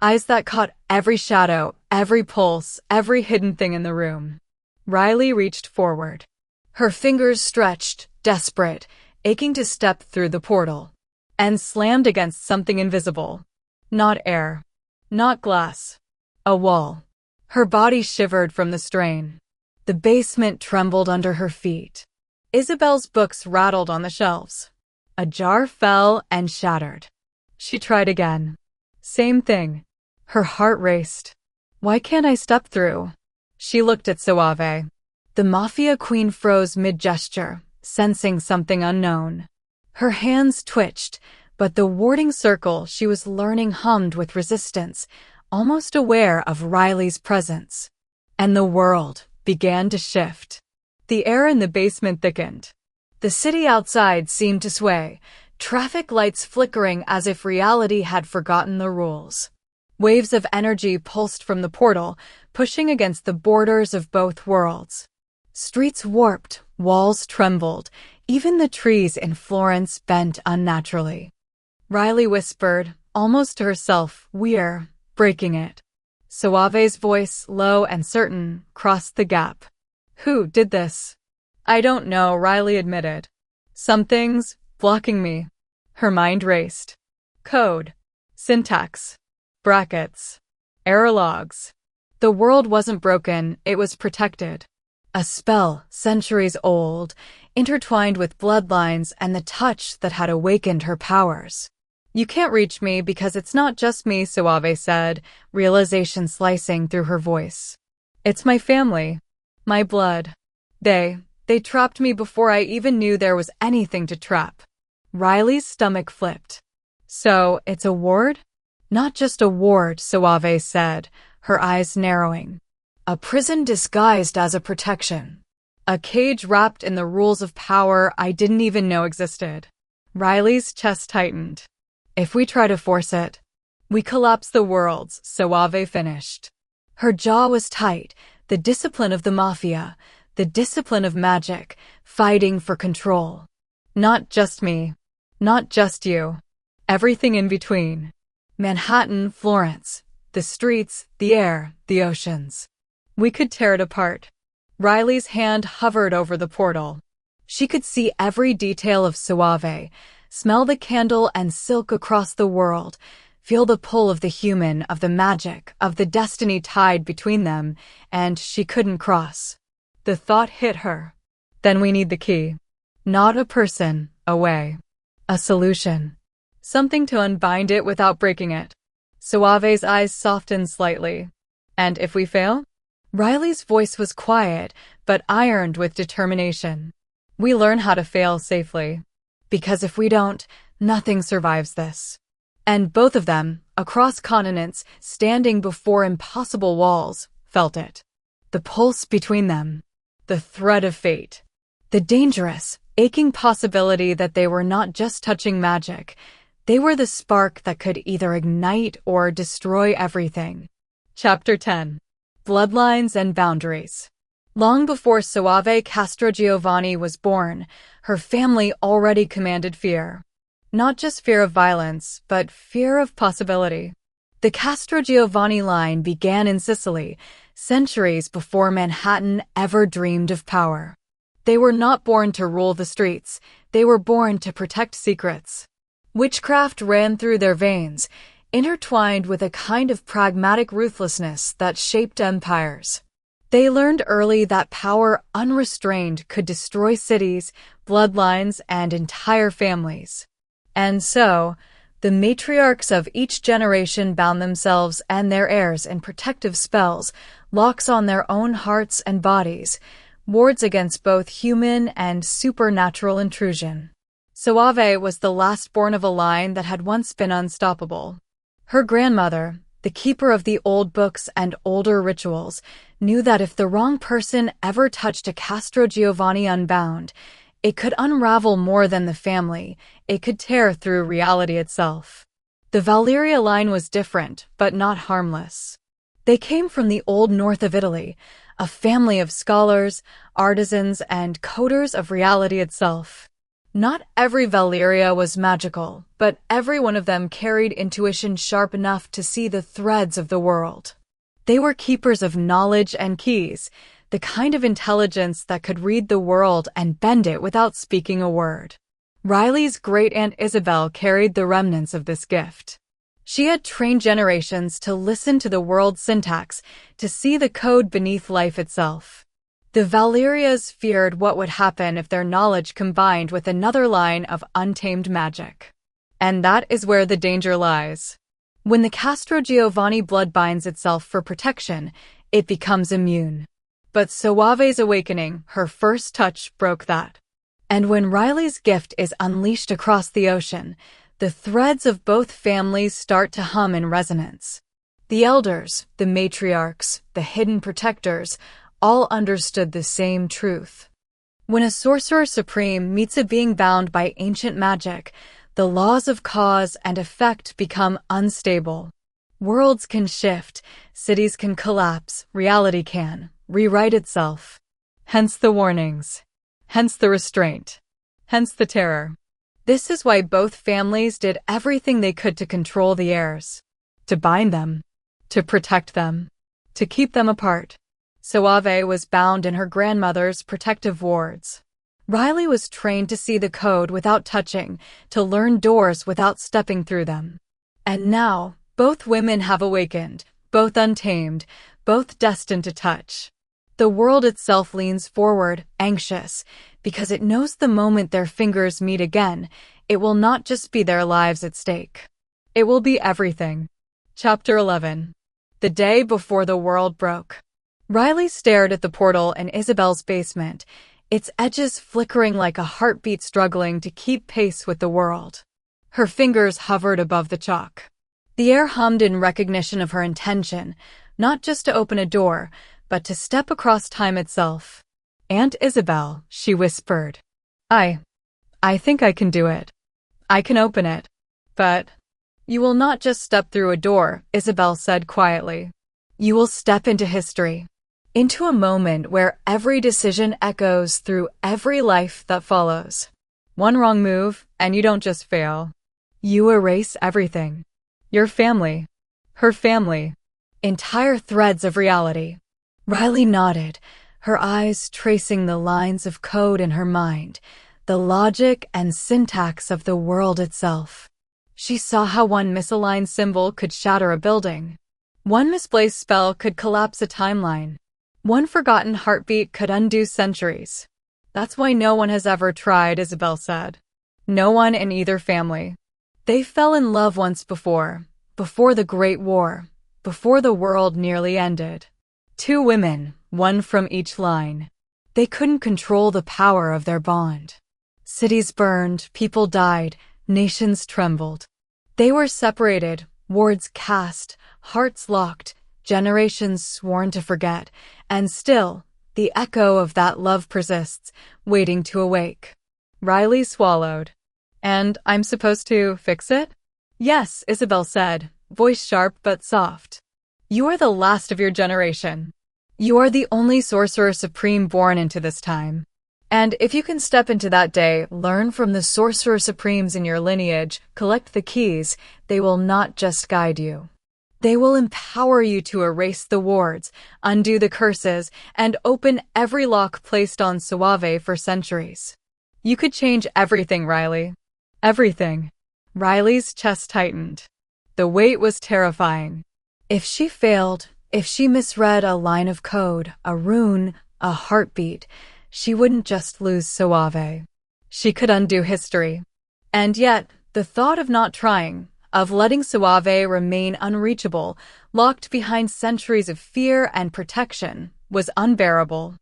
Eyes that caught every shadow, every pulse, every hidden thing in the room. Riley reached forward. Her fingers stretched, desperate, aching to step through the portal. And slammed against something invisible. Not air. Not glass. A wall. Her body shivered from the strain. The basement trembled under her feet. Isabel's books rattled on the shelves. A jar fell and shattered. She tried again. Same thing. Her heart raced. Why can't I step through? She looked at Suave. The Mafia Queen froze mid-gesture, sensing something unknown. Her hands twitched, but the warding circle she was learning hummed with resistance, almost aware of Riley's presence. And the world began to shift. The air in the basement thickened. The city outside seemed to sway, traffic lights flickering as if reality had forgotten the rules. Waves of energy pulsed from the portal, pushing against the borders of both worlds. Streets warped, walls trembled, even the trees in Florence bent unnaturally. Riley whispered, almost to herself, "We're breaking it." Suave's voice, low and certain, crossed the gap. Who did this? I don't know, Riley admitted. Something's blocking me. Her mind raced. Code. Syntax. Brackets. Error logs. The world wasn't broken, it was protected. A spell, centuries old, intertwined with bloodlines and the touch that had awakened her powers. You can't reach me because it's not just me, Suave said, realization slicing through her voice. It's my family. My blood. They trapped me before I even knew there was anything to trap. Riley's stomach flipped. So, it's a ward? Not just a ward, Suave said, her eyes narrowing. A prison disguised as a protection. A cage wrapped in the rules of power I didn't even know existed. Riley's chest tightened. If we try to force it, we collapse the worlds, Soave finished. Her jaw was tight, the discipline of the mafia, the discipline of magic, fighting for control. Not just me. Not just you. Everything in between. Manhattan, Florence. The streets, the air, the oceans. We could tear it apart. Riley's hand hovered over the portal. She could see every detail of Soave, smell the candle and silk across the world, feel the pull of the human, of the magic, of the destiny tied between them, and she couldn't cross. The thought hit her. Then we need the key. Not a person, a way. A solution. Something to unbind it without breaking it. Soave's eyes softened slightly. And if we fail? Riley's voice was quiet, but ironed with determination. We learn how to fail safely. Because if we don't, nothing survives this. And both of them, across continents, standing before impossible walls, felt it. The pulse between them. The thread of fate. The dangerous, aching possibility that they were not just touching magic. They were the spark that could either ignite or destroy everything. Chapter 10. Bloodlines and Boundaries. Long before Soave Castrogiovanni was born, her family already commanded fear. Not just fear of violence, but fear of possibility. The Castrogiovanni line began in Sicily, centuries before Manhattan ever dreamed of power. They were not born to rule the streets, they were born to protect secrets. Witchcraft ran through their veins, intertwined with a kind of pragmatic ruthlessness that shaped empires. They learned early that power unrestrained could destroy cities, bloodlines, and entire families. And so, the matriarchs of each generation bound themselves and their heirs in protective spells, locks on their own hearts and bodies, wards against both human and supernatural intrusion. Soave was the last born of a line that had once been unstoppable. Her grandmother, the keeper of the old books and older rituals, knew that if the wrong person ever touched a Castrogiovanni unbound, it could unravel more than the family, it could tear through reality itself. The Valeria line was different, but not harmless. They came from the old north of Italy, a family of scholars, artisans, and coders of reality itself. Not every Valeria was magical, but every one of them carried intuition sharp enough to see the threads of the world. They were keepers of knowledge and keys, the kind of intelligence that could read the world and bend it without speaking a word. Riley's great-aunt Isabel carried the remnants of this gift. She had trained generations to listen to the world's syntax, to see the code beneath life itself. The Valerias feared what would happen if their knowledge combined with another line of untamed magic. And that is where the danger lies. When the Castrogiovanni blood binds itself for protection, it becomes immune. But Soave's awakening, her first touch, broke that. And when Riley's gift is unleashed across the ocean, the threads of both families start to hum in resonance. The elders, the matriarchs, the hidden protectors, all understood the same truth. When a sorcerer supreme meets a being bound by ancient magic, the laws of cause and effect become unstable. Worlds can shift, cities can collapse, reality can rewrite itself. Hence the warnings. Hence the restraint. Hence the terror. This is why both families did everything they could to control the heirs. To bind them. To protect them. To keep them apart. Soave was bound in her grandmother's protective wards. Riley was trained to see the code without touching, to learn doors without stepping through them. And now, both women have awakened, both untamed, both destined to touch. The world itself leans forward, anxious, because it knows the moment their fingers meet again, it will not just be their lives at stake. It will be everything. Chapter 11. The day before the world broke. Riley stared at the portal in Isabel's basement, its edges flickering like a heartbeat struggling to keep pace with the world. Her fingers hovered above the chalk. The air hummed in recognition of her intention, not just to open a door, but to step across time itself. "Aunt Isabel," she whispered. I think I can do it. I can open it. But you will not just step through a door," Isabel said quietly. "You will step into history. Into a moment where every decision echoes through every life that follows. One wrong move, and you don't just fail. You erase everything. Your family. Her family. Entire threads of reality." Riley nodded, her eyes tracing the lines of code in her mind, the logic and syntax of the world itself. She saw how one misaligned symbol could shatter a building. One misplaced spell could collapse a timeline. One forgotten heartbeat could undo centuries. "That's why no one has ever tried," Isabel said. "No one in either family. They fell in love once before the Great War, before the world nearly ended. Two women, one from each line. They couldn't control the power of their bond. Cities burned, people died, nations trembled. They were separated, wards cast, hearts locked, generations sworn to forget, and still, the echo of that love persists, waiting to awake." Riley swallowed. "And I'm supposed to fix it?" "Yes," Isabel said, voice sharp but soft. "You are the last of your generation. You are the only Sorcerer Supreme born into this time. And if you can step into that day, learn from the Sorcerer Supremes in your lineage, collect the keys, they will not just guide you. They will empower you to erase the wards, undo the curses, and open every lock placed on Suave for centuries. You could change everything, Riley. Everything." Riley's chest tightened. The weight was terrifying. If she failed, if she misread a line of code, a rune, a heartbeat, she wouldn't just lose Suave. She could undo history. And yet, the thought of not trying, of letting Suave remain unreachable, locked behind centuries of fear and protection, was unbearable.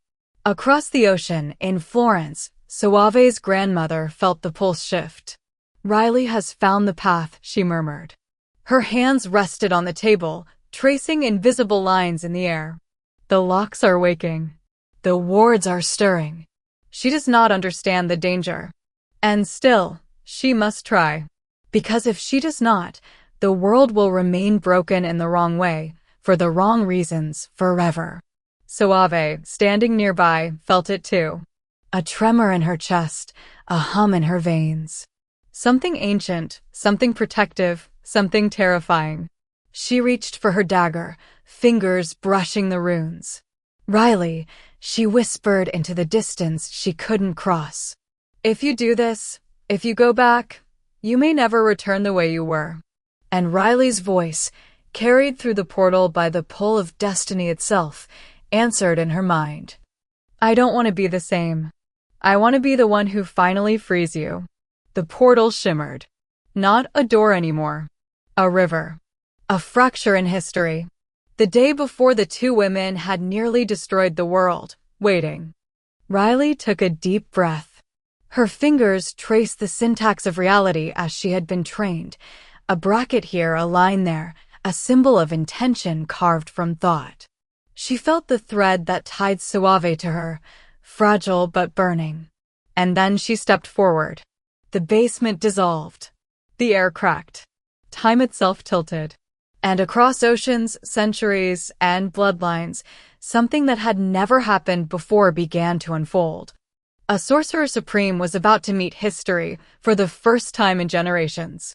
Across the ocean, in Florence, Suave's grandmother felt the pulse shift. "Riley has found the path," she murmured. Her hands rested on the table, tracing invisible lines in the air. "The locks are waking. The wards are stirring. She does not understand the danger. And still, she must try. Because if she does not, the world will remain broken in the wrong way, for the wrong reasons, forever." Suave, standing nearby, felt it too. A tremor in her chest, a hum in her veins. Something ancient, something protective, something terrifying. She reached for her dagger, fingers brushing the runes. "Riley," she whispered into the distance she couldn't cross. "If you do this, if you go back, you may never return the way you were." And Riley's voice, carried through the portal by the pull of destiny itself, answered in her mind. "I don't want to be the same. I want to be the one who finally frees you." The portal shimmered. Not a door anymore. A river. A fracture in history. The day before the two women had nearly destroyed the world, waiting. Riley took a deep breath. Her fingers traced the syntax of reality as she had been trained. A bracket here, a line there, a symbol of intention carved from thought. She felt the thread that tied Suave to her, fragile but burning. And then she stepped forward. The basement dissolved. The air cracked. Time itself tilted. And across oceans, centuries, and bloodlines, something that had never happened before began to unfold. A Sorcerer Supreme was about to meet history for the first time in generations.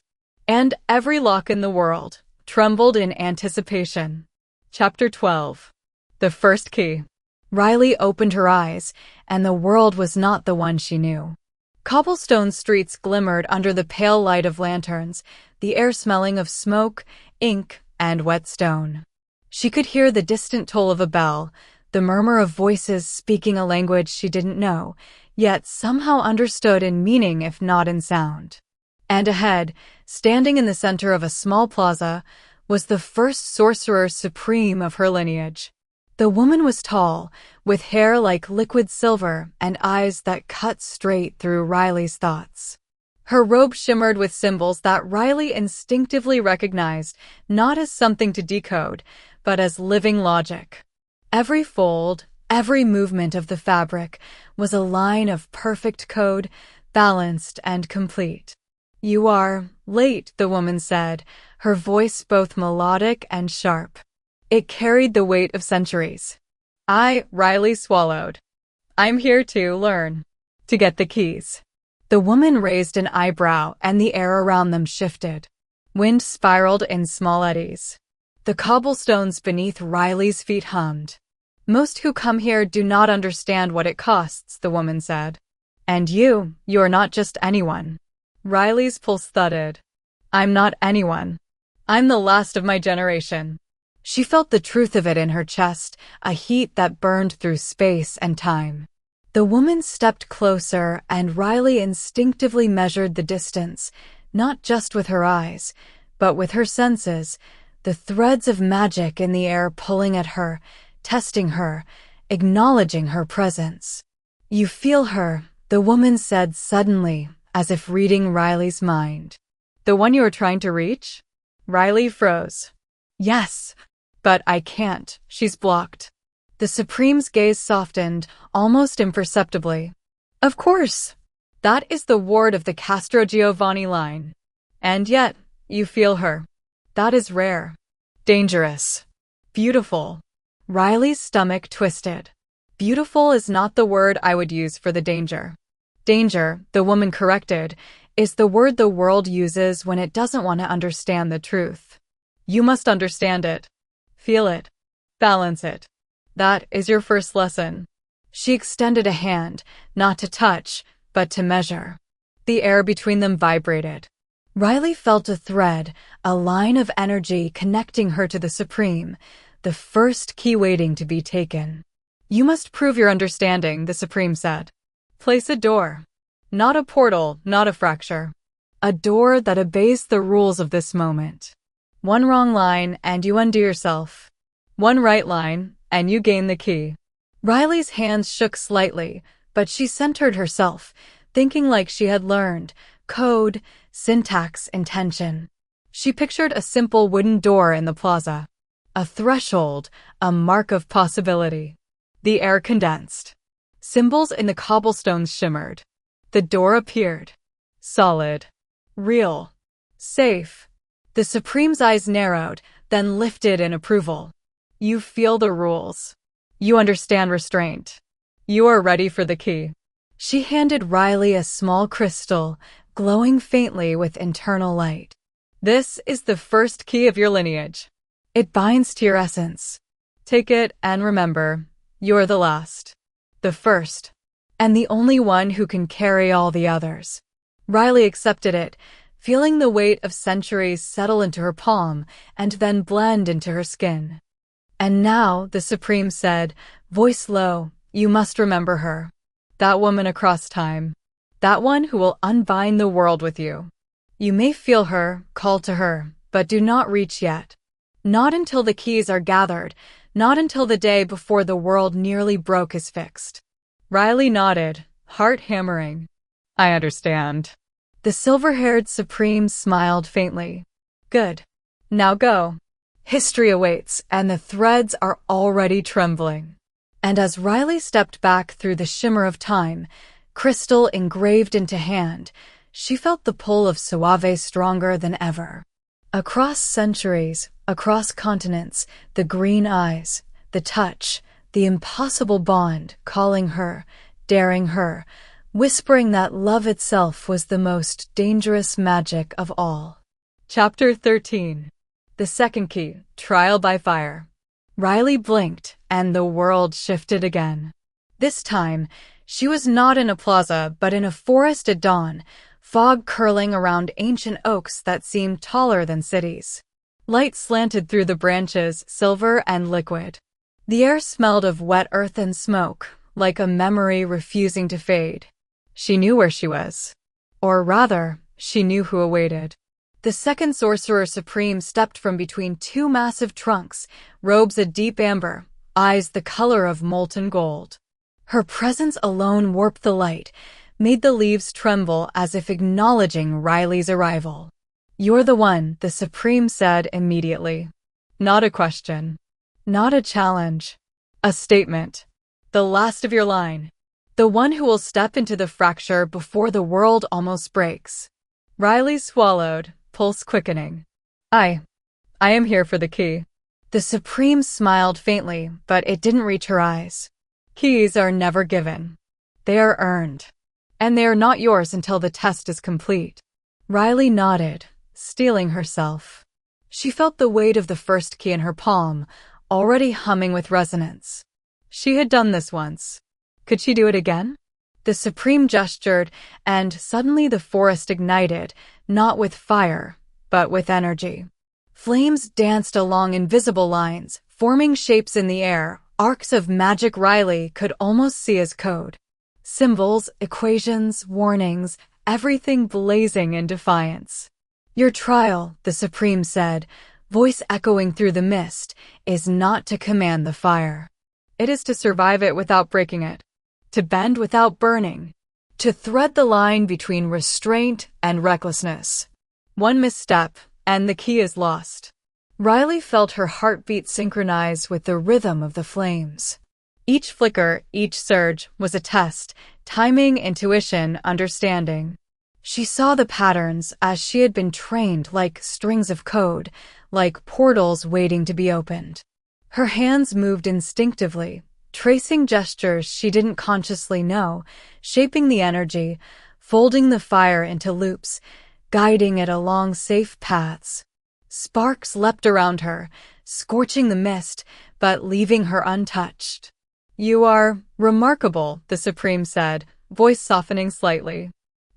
And every lock in the world trembled in anticipation. Chapter 12. The First Key. Riley opened her eyes, and the world was not the one she knew. Cobblestone streets glimmered under the pale light of lanterns, the air smelling of smoke, ink, and wet stone. She could hear the distant toll of a bell, the murmur of voices speaking a language she didn't know, yet somehow understood in meaning if not in sound. And ahead, standing in the center of a small plaza, was the first Sorcerer Supreme of her lineage. The woman was tall, with hair like liquid silver and eyes that cut straight through Riley's thoughts. Her robe shimmered with symbols that Riley instinctively recognized, not as something to decode, but as living logic. Every fold, every movement of the fabric was a line of perfect code, balanced and complete. "You are late," the woman said, her voice both melodic and sharp. It carried the weight of centuries. Riley swallowed. "I'm here to learn. To get the keys." The woman raised an eyebrow and the air around them shifted. Wind spiraled in small eddies. The cobblestones beneath Riley's feet hummed. "Most who come here do not understand what it costs," the woman said. "And you're not just anyone." Riley's pulse thudded. "I'm not anyone. I'm the last of my generation." She felt the truth of it in her chest, a heat that burned through space and time. The woman stepped closer, and Riley instinctively measured the distance, not just with her eyes, but with her senses, the threads of magic in the air pulling at her, testing her, acknowledging her presence. "You feel her," the woman said suddenly, as if reading Riley's mind. "The one you are trying to reach?" Riley froze. "Yes, but I can't. She's blocked." The Supreme's gaze softened, almost imperceptibly. "Of course. That is the ward of the Castro Giovanni line. And yet, you feel her. That is rare. Dangerous. Beautiful." Riley's stomach twisted. "Beautiful is not the word I would use for the danger." "Danger," the woman corrected, "is the word the world uses when it doesn't want to understand the truth. You must understand it. Feel it. Balance it. That is your first lesson." She extended a hand, not to touch, but to measure. The air between them vibrated. Riley felt a thread, a line of energy connecting her to the Supreme, the first key waiting to be taken. "You must prove your understanding," the Supreme said. "Place a door. Not a portal, not a fracture. A door that obeys the rules of this moment. One wrong line, and you undo yourself. One right line, and you gain the key." Riley's hands shook slightly, but she centered herself, thinking like she had learned: code, syntax, intention. She pictured a simple wooden door in the plaza. A threshold, a mark of possibility. The air condensed. Symbols in the cobblestones shimmered. The door appeared. Solid. Real. Safe. The Supreme's eyes narrowed, then lifted in approval. "You feel the rules. You understand restraint. You are ready for the key." She handed Riley a small crystal, glowing faintly with internal light. "This is the first key of your lineage. It binds to your essence. Take it and remember, you're the last. The first. And the only one who can carry all the others." Riley accepted it, feeling the weight of centuries settle into her palm and then blend into her skin. "And now," the Supreme said, voice low, "you must remember her. That woman across time. That one who will unbind the world with you. You may feel her, call to her, but do not reach yet. Not until the keys are gathered, not until the day before the world nearly broke is fixed." Riley nodded, heart hammering. "I understand." The silver-haired Supreme smiled faintly. "Good. Now go. History awaits, and the threads are already trembling." And as Riley stepped back through the shimmer of time, crystal engraved into hand, she felt the pull of Suave stronger than ever. Across centuries, across continents, the green eyes, the touch, the impossible bond, calling her, daring her, whispering that love itself was the most dangerous magic of all. Chapter 13. The second key, Trial by Fire. Riley blinked, and the world shifted again. This time, she was not in a plaza, but in a forest at dawn, fog curling around ancient oaks that seemed taller than cities. Light slanted through the branches, silver and liquid. The air smelled of wet earth and smoke, like a memory refusing to fade. She knew where she was. Or rather, she knew who awaited. The second Sorcerer Supreme stepped from between two massive trunks, robes a deep amber, eyes the color of molten gold. Her presence alone warped the light, made the leaves tremble as if acknowledging Riley's arrival. "You're the one," the Supreme said immediately. Not a question. Not a challenge. A statement. The last of your line. The one who will step into the fracture before the world almost breaks. Riley swallowed, pulse quickening. I am here for the key. The Supreme smiled faintly, but it didn't reach her eyes. Keys are never given. They are earned. And they are not yours until the test is complete. Riley nodded, steeling herself. She felt the weight of the first key in her palm, already humming with resonance. She had done this once. Could she do it again? The Supreme gestured, and suddenly the forest ignited, not with fire, but with energy. Flames danced along invisible lines, forming shapes in the air, arcs of magic Riley could almost see as code. Symbols, equations, warnings, everything blazing in defiance. Your trial, the Supreme said, voice echoing through the mist, is not to command the fire. It is to survive it without breaking it. To bend without burning. To thread the line between restraint and recklessness. One misstep, and the key is lost. Riley felt her heartbeat synchronize with the rhythm of the flames. Each flicker, each surge, was a test, timing, intuition, understanding. She saw the patterns as she had been trained, like strings of code, like portals waiting to be opened. Her hands moved instinctively, tracing gestures she didn't consciously know, shaping the energy, folding the fire into loops, guiding it along safe paths. Sparks leapt around her, scorching the mist, but leaving her untouched. You are remarkable, the Supreme said, voice softening slightly.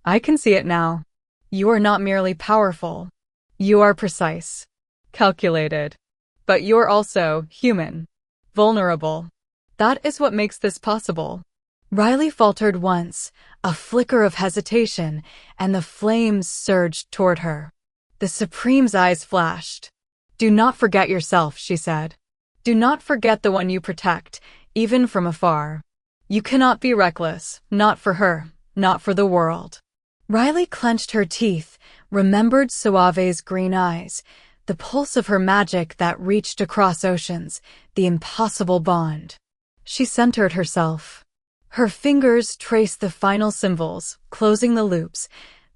I can see it now. You are not merely powerful. You are precise, calculated. But you're also human, vulnerable. That is what makes this possible. Riley faltered once, a flicker of hesitation, and the flames surged toward her. The Supreme's eyes flashed. Do not forget yourself, she said. Do not forget the one you protect, even from afar. You cannot be reckless, not for her, not for the world. Riley clenched her teeth, remembered Suave's green eyes, the pulse of her magic that reached across oceans, the impossible bond. She centered herself. Her fingers traced the final symbols, closing the loops,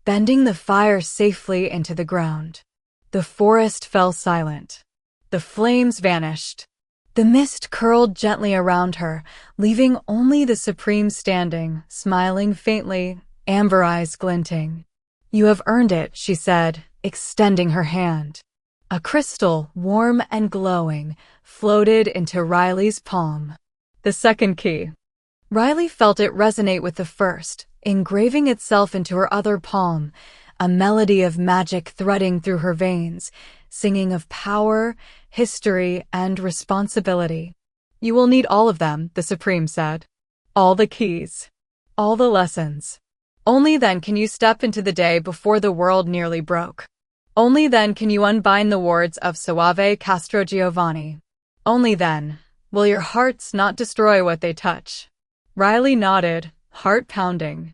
bending the fire safely into the ground. The forest fell silent. The flames vanished. The mist curled gently around her, leaving only the Supreme standing, smiling faintly, amber eyes glinting. You have earned it, she said, extending her hand. A crystal, warm and glowing, floated into Riley's palm. The second key. Riley felt it resonate with the first, engraving itself into her other palm, a melody of magic threading through her veins, singing of power, history, and responsibility. You will need all of them, the Supreme said. All the keys. All the lessons. Only then can you step into the day before the world nearly broke. Only then can you unbind the wards of Suave Castrogiovanni. Only then will your hearts not destroy what they touch. Riley nodded, heart pounding.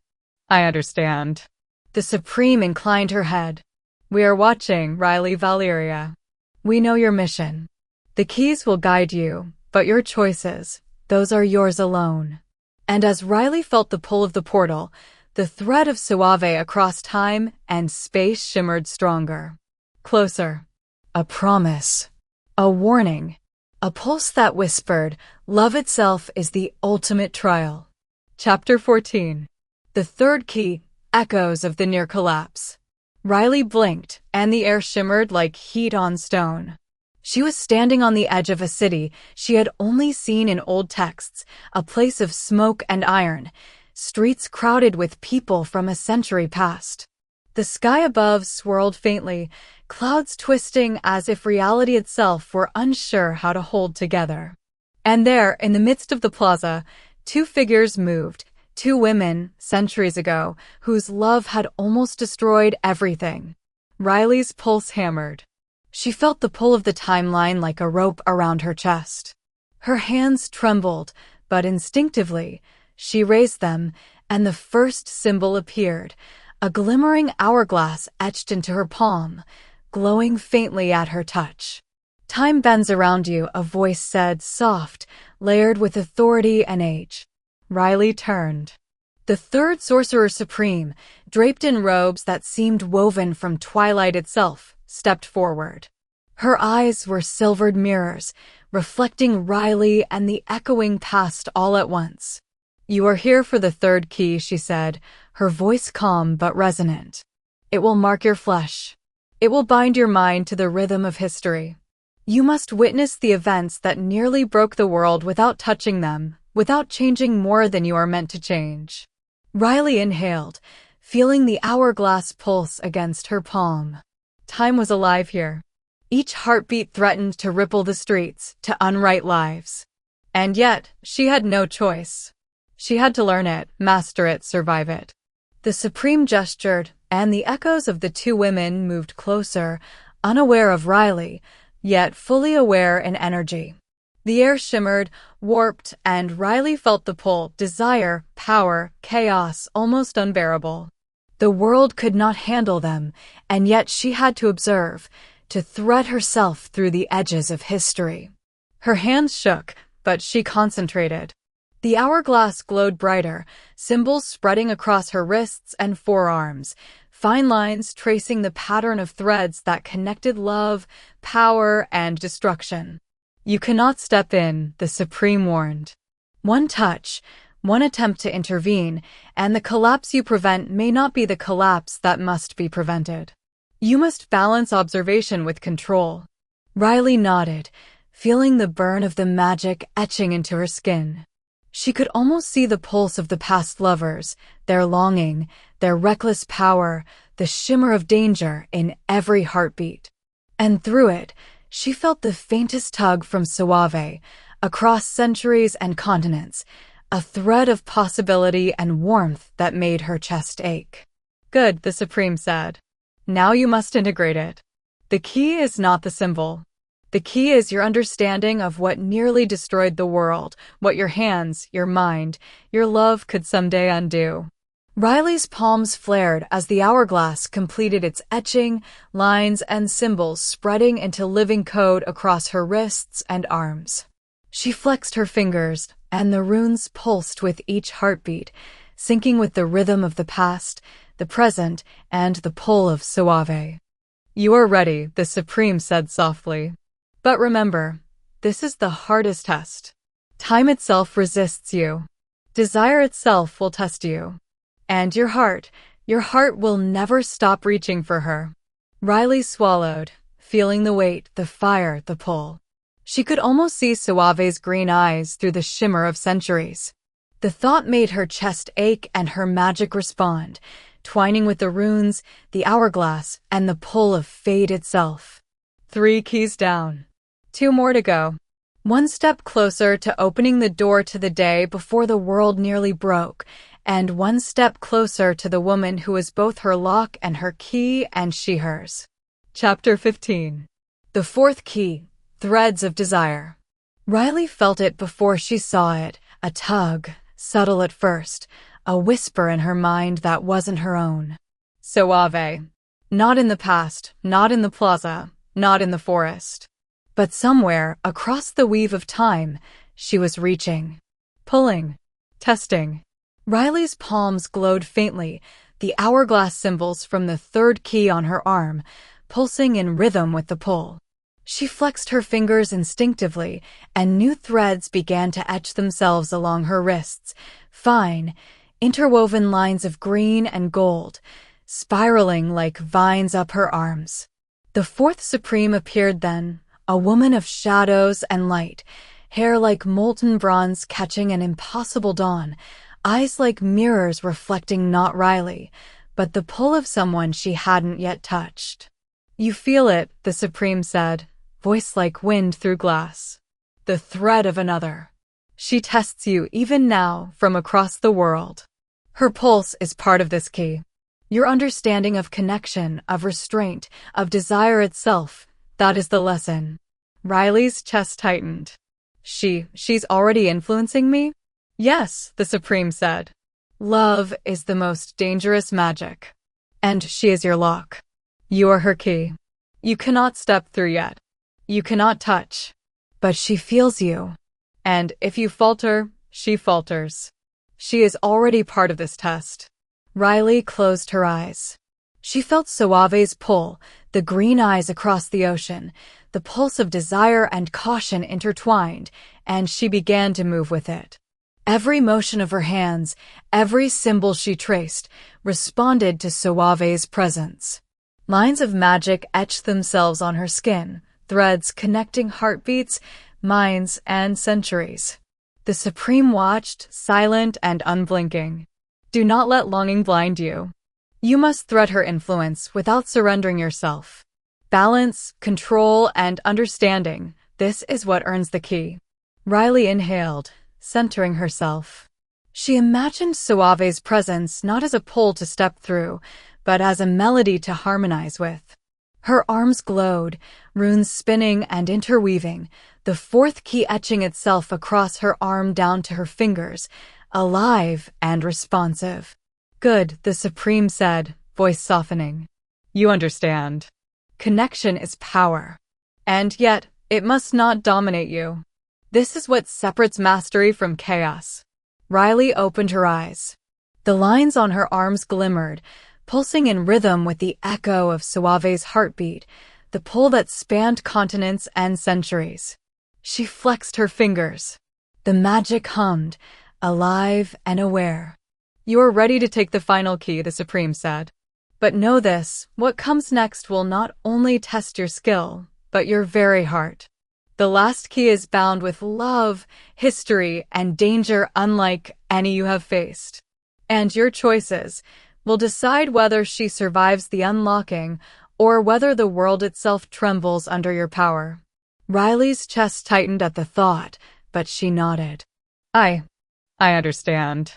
I understand. The Supreme inclined her head. We are watching, Riley Valeria. We know your mission. The keys will guide you, but your choices, those are yours alone. And as Riley felt the pull of the portal, the thread of Suave across time and space shimmered stronger. Closer. A promise. A warning. A pulse that whispered, love itself is the ultimate trial. Chapter 14. The third key, echoes of the near collapse. Riley blinked, and the air shimmered like heat on stone. She was standing on the edge of a city she had only seen in old texts, a place of smoke and iron, streets crowded with people from a century past. The sky above swirled faintly, clouds twisting as if reality itself were unsure how to hold together. And there, in the midst of the plaza, two figures moved, two women, centuries ago, whose love had almost destroyed everything. Riley's pulse hammered. She felt the pull of the timeline like a rope around her chest. Her hands trembled, but instinctively, she raised them, and the first symbol appeared, a glimmering hourglass etched into her palm, glowing faintly at her touch. Time bends around you, a voice said, soft, layered with authority and age. Riley turned. The third Sorcerer Supreme, draped in robes that seemed woven from twilight itself, stepped forward. Her eyes were silvered mirrors, reflecting Riley and the echoing past all at once. "You are here for the third key," she said, her voice calm but resonant. "It will mark your flesh. It will bind your mind to the rhythm of history. You must witness the events that nearly broke the world without touching them, without changing more than you are meant to change." Riley inhaled, feeling the hourglass pulse against her palm. Time was alive here. Each heartbeat threatened to ripple the streets, to unwrite lives. And yet, she had no choice. She had to learn it, master it, survive it. The Supreme gestured, and the echoes of the two women moved closer, unaware of Riley, yet fully aware in energy. The air shimmered, warped, and Riley felt the pull, desire, power, chaos, almost unbearable. The world could not handle them, and yet she had to observe, to thread herself through the edges of history. Her hands shook, but she concentrated. The hourglass glowed brighter, symbols spreading across her wrists and forearms, fine lines tracing the pattern of threads that connected love, power, and destruction. "You cannot step in," the Supreme warned. "One touch, one attempt to intervene, and the collapse you prevent may not be the collapse that must be prevented. You must balance observation with control." Riley nodded, feeling the burn of the magic etching into her skin. She could almost see the pulse of the past lovers, their longing, their reckless power, the shimmer of danger in every heartbeat. And through it, she felt the faintest tug from Suave, across centuries and continents, a thread of possibility and warmth that made her chest ache. "Good," the Supreme said. "Now you must integrate it. The key is not the symbol. The key is your understanding of what nearly destroyed the world, what your hands, your mind, your love could someday undo." Riley's palms flared as the hourglass completed its etching, lines and symbols spreading into living code across her wrists and arms. She flexed her fingers, and the runes pulsed with each heartbeat, syncing with the rhythm of the past, the present, and the pull of Suave. "You are ready," the Supreme said softly. "But remember, this is the hardest test. Time itself resists you. Desire itself will test you. And your heart will never stop reaching for her." Riley swallowed, feeling the weight, the fire, the pull. She could almost see Suave's green eyes through the shimmer of centuries. The thought made her chest ache and her magic respond, twining with the runes, the hourglass, and the pull of fate itself. 3 keys down. 2 more to go. One step closer to opening the door to the day before the world nearly broke, and one step closer to the woman who was both her lock and her key, and she hers. Chapter 15. The fourth key, Threads of Desire. Riley felt it before she saw it, a tug, subtle at first, a whisper in her mind that wasn't her own. Suave. Not in the past, not in the plaza, not in the forest. But somewhere, across the weave of time, she was reaching. Pulling. Testing. Riley's palms glowed faintly, the hourglass symbols from the third key on her arm, pulsing in rhythm with the pull. She flexed her fingers instinctively, and new threads began to etch themselves along her wrists, fine, interwoven lines of green and gold, spiraling like vines up her arms. The fourth Supreme appeared then, a woman of shadows and light, hair like molten bronze catching an impossible dawn, eyes like mirrors reflecting not Riley, but the pull of someone she hadn't yet touched. "You feel it," the Supreme said, voice like wind through glass. "The thread of another. She tests you even now from across the world. Her pulse is part of this key. Your understanding of connection, of restraint, of desire itself, that is the lesson." Riley's chest tightened. She's already influencing me?" "Yes," the Supreme said. "Love is the most dangerous magic. And she is your lock. You are her key. You cannot step through yet. You cannot touch. But she feels you. And if you falter, she falters. She is already part of this test. Riley closed her eyes. She felt Soave's pull, the green eyes across the ocean, the pulse of desire and caution intertwined, and she began to move with it. Every motion of her hands, every symbol she traced, responded to Soave's presence. Lines of magic etched themselves on her skin, threads connecting heartbeats, minds, and centuries. The Supreme watched, silent and unblinking. Do not let longing blind you. You must thread her influence without surrendering yourself. Balance, control, and understanding, this is what earns the key. Riley inhaled, centering herself. She imagined Soave's presence not as a pull to step through, but as a melody to harmonize with. Her arms glowed, runes spinning and interweaving, the fourth key etching itself across her arm down to her fingers, alive and responsive. Good, the Supreme said, voice softening. You understand. Connection is power. And yet, it must not dominate you. This is what separates mastery from chaos. Riley opened her eyes. The lines on her arms glimmered, pulsing in rhythm with the echo of Soave's heartbeat, the pull that spanned continents and centuries. She flexed her fingers. The magic hummed, alive and aware. You are ready to take the final key, the Supreme said. But know this, what comes next will not only test your skill, but your very heart. The last key is bound with love, history, and danger unlike any you have faced. And your choices will decide whether she survives the unlocking or whether the world itself trembles under your power. Riley's chest tightened at the thought, but she nodded. I understand.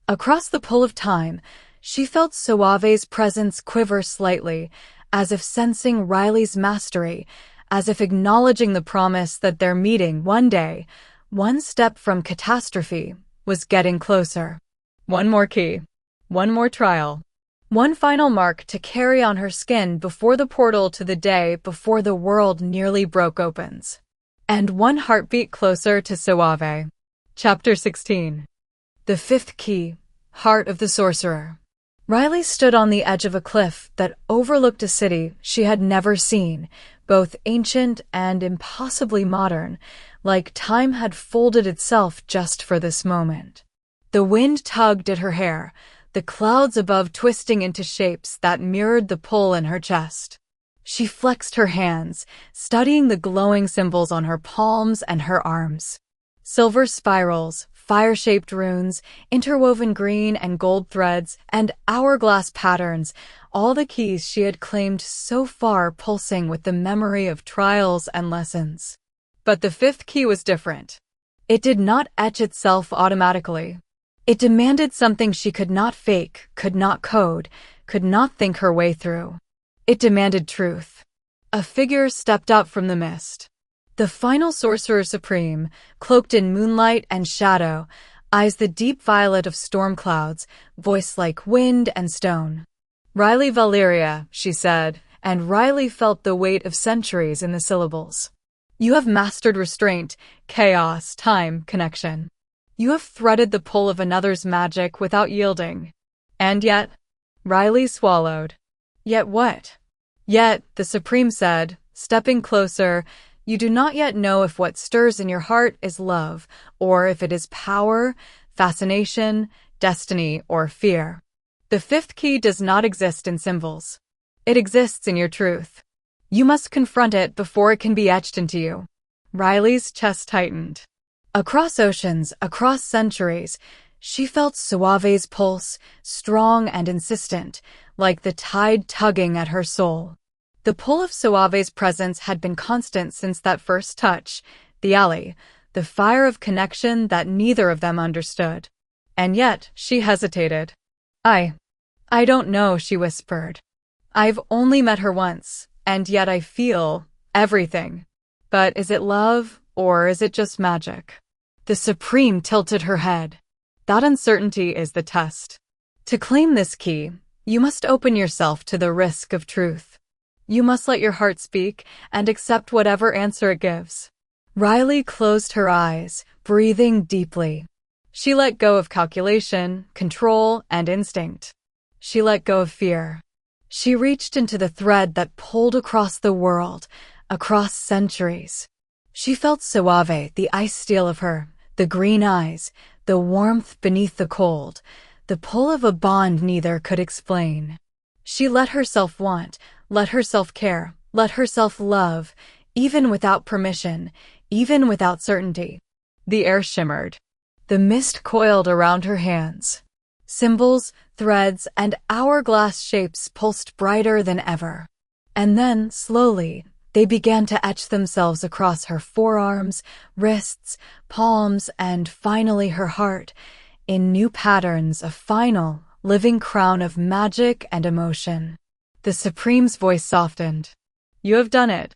Across the pull of time, she felt Soave's presence quiver slightly, as if sensing Riley's mastery, as if acknowledging the promise that their meeting one day, one step from catastrophe, was getting closer. One more key. One more trial. One final mark to carry on her skin before the portal to the day before the world nearly broke opens. And one heartbeat closer to Soave. Chapter 16. The fifth key, Heart of the Sorcerer. Riley stood on the edge of a cliff that overlooked a city she had never seen, both ancient and impossibly modern, like time had folded itself just for this moment. The wind tugged at her hair, the clouds above twisting into shapes that mirrored the pull in her chest. She flexed her hands, studying the glowing symbols on her palms and her arms. Silver spirals, fire-shaped runes, interwoven green and gold threads, and hourglass patterns, all the keys she had claimed so far pulsing with the memory of trials and lessons. But the fifth key was different. It did not etch itself automatically. It demanded something she could not fake, could not code, could not think her way through. It demanded truth. A figure stepped up from the mist. The final Sorcerer Supreme, cloaked in moonlight and shadow, eyes the deep violet of storm clouds, voice like wind and stone. Riley Valeria, she said, and Riley felt the weight of centuries in the syllables. You have mastered restraint, chaos, time, connection. You have threaded the pull of another's magic without yielding. And yet, Riley swallowed. Yet what? Yet, the Supreme said, stepping closer, you do not yet know if what stirs in your heart is love, or if it is power, fascination, destiny, or fear. The fifth key does not exist in symbols. It exists in your truth. You must confront it before it can be etched into you. Riley's chest tightened. Across oceans, across centuries, she felt Soave's pulse, strong and insistent, like the tide tugging at her soul. The pull of Soave's presence had been constant since that first touch, the alley, the fire of connection that neither of them understood. And yet, she hesitated. I don't know, she whispered. I've only met her once, and yet I feel everything. But is it love, or is it just magic? The Supreme tilted her head. That uncertainty is the test. To claim this key, you must open yourself to the risk of truth. You must let your heart speak and accept whatever answer it gives. Riley closed her eyes, breathing deeply. She let go of calculation, control, and instinct. She let go of fear. She reached into the thread that pulled across the world, across centuries. She felt suave, the ice steel of her, the green eyes, the warmth beneath the cold, the pull of a bond neither could explain. She let herself want, let herself care, let herself love, even without permission, even without certainty. The air shimmered. The mist coiled around her hands. Symbols, threads, and hourglass shapes pulsed brighter than ever. And then, slowly, they began to etch themselves across her forearms, wrists, palms, and finally her heart, in new patterns, a final, living crown of magic and emotion. The Supreme's voice softened. You have done it.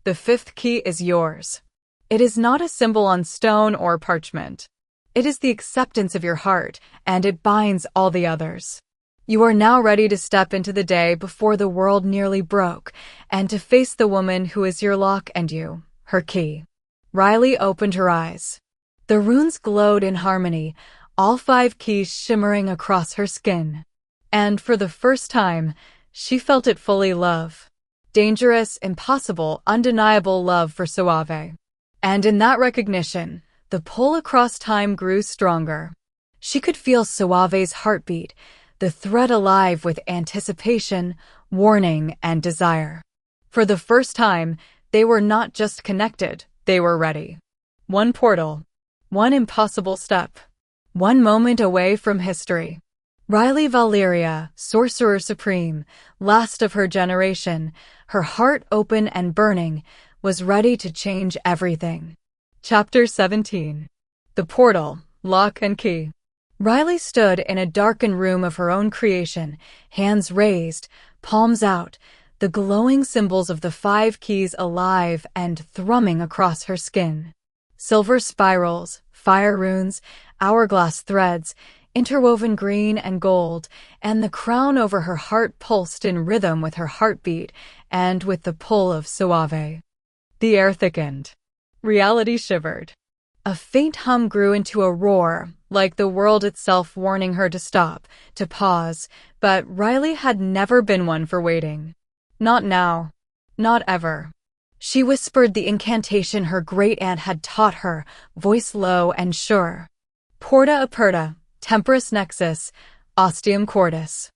The fifth key is yours. It is not a symbol on stone or parchment. It is the acceptance of your heart, and it binds all the others. You are now ready to step into the day before the world nearly broke, and to face the woman who is your lock and you, her key. Riley opened her eyes. The runes glowed in harmony, all 5 keys shimmering across her skin. And for the first time, she felt it fully: love. Dangerous, impossible, undeniable love for Suave. And in that recognition, the pull across time grew stronger. She could feel Suave's heartbeat, the thread alive with anticipation, warning, and desire. For the first time, they were not just connected, they were ready. One portal. One impossible step. One moment away from history. Riley Valeria, Sorcerer Supreme, last of her generation, her heart open and burning, was ready to change everything. Chapter 17. The Portal, Lock and Key. Riley stood in a darkened room of her own creation, hands raised, palms out, the glowing symbols of the 5 keys alive and thrumming across her skin. Silver spirals, fire runes, hourglass threads, interwoven green and gold, and the crown over her heart pulsed in rhythm with her heartbeat and with the pull of Suave. The air thickened. Reality shivered. A faint hum grew into a roar, like the world itself warning her to stop, to pause, but Riley had never been one for waiting. Not now. Not ever. She whispered the incantation her great-aunt had taught her, voice low and sure. Porta aperta, temporis nexus, ostium cordis.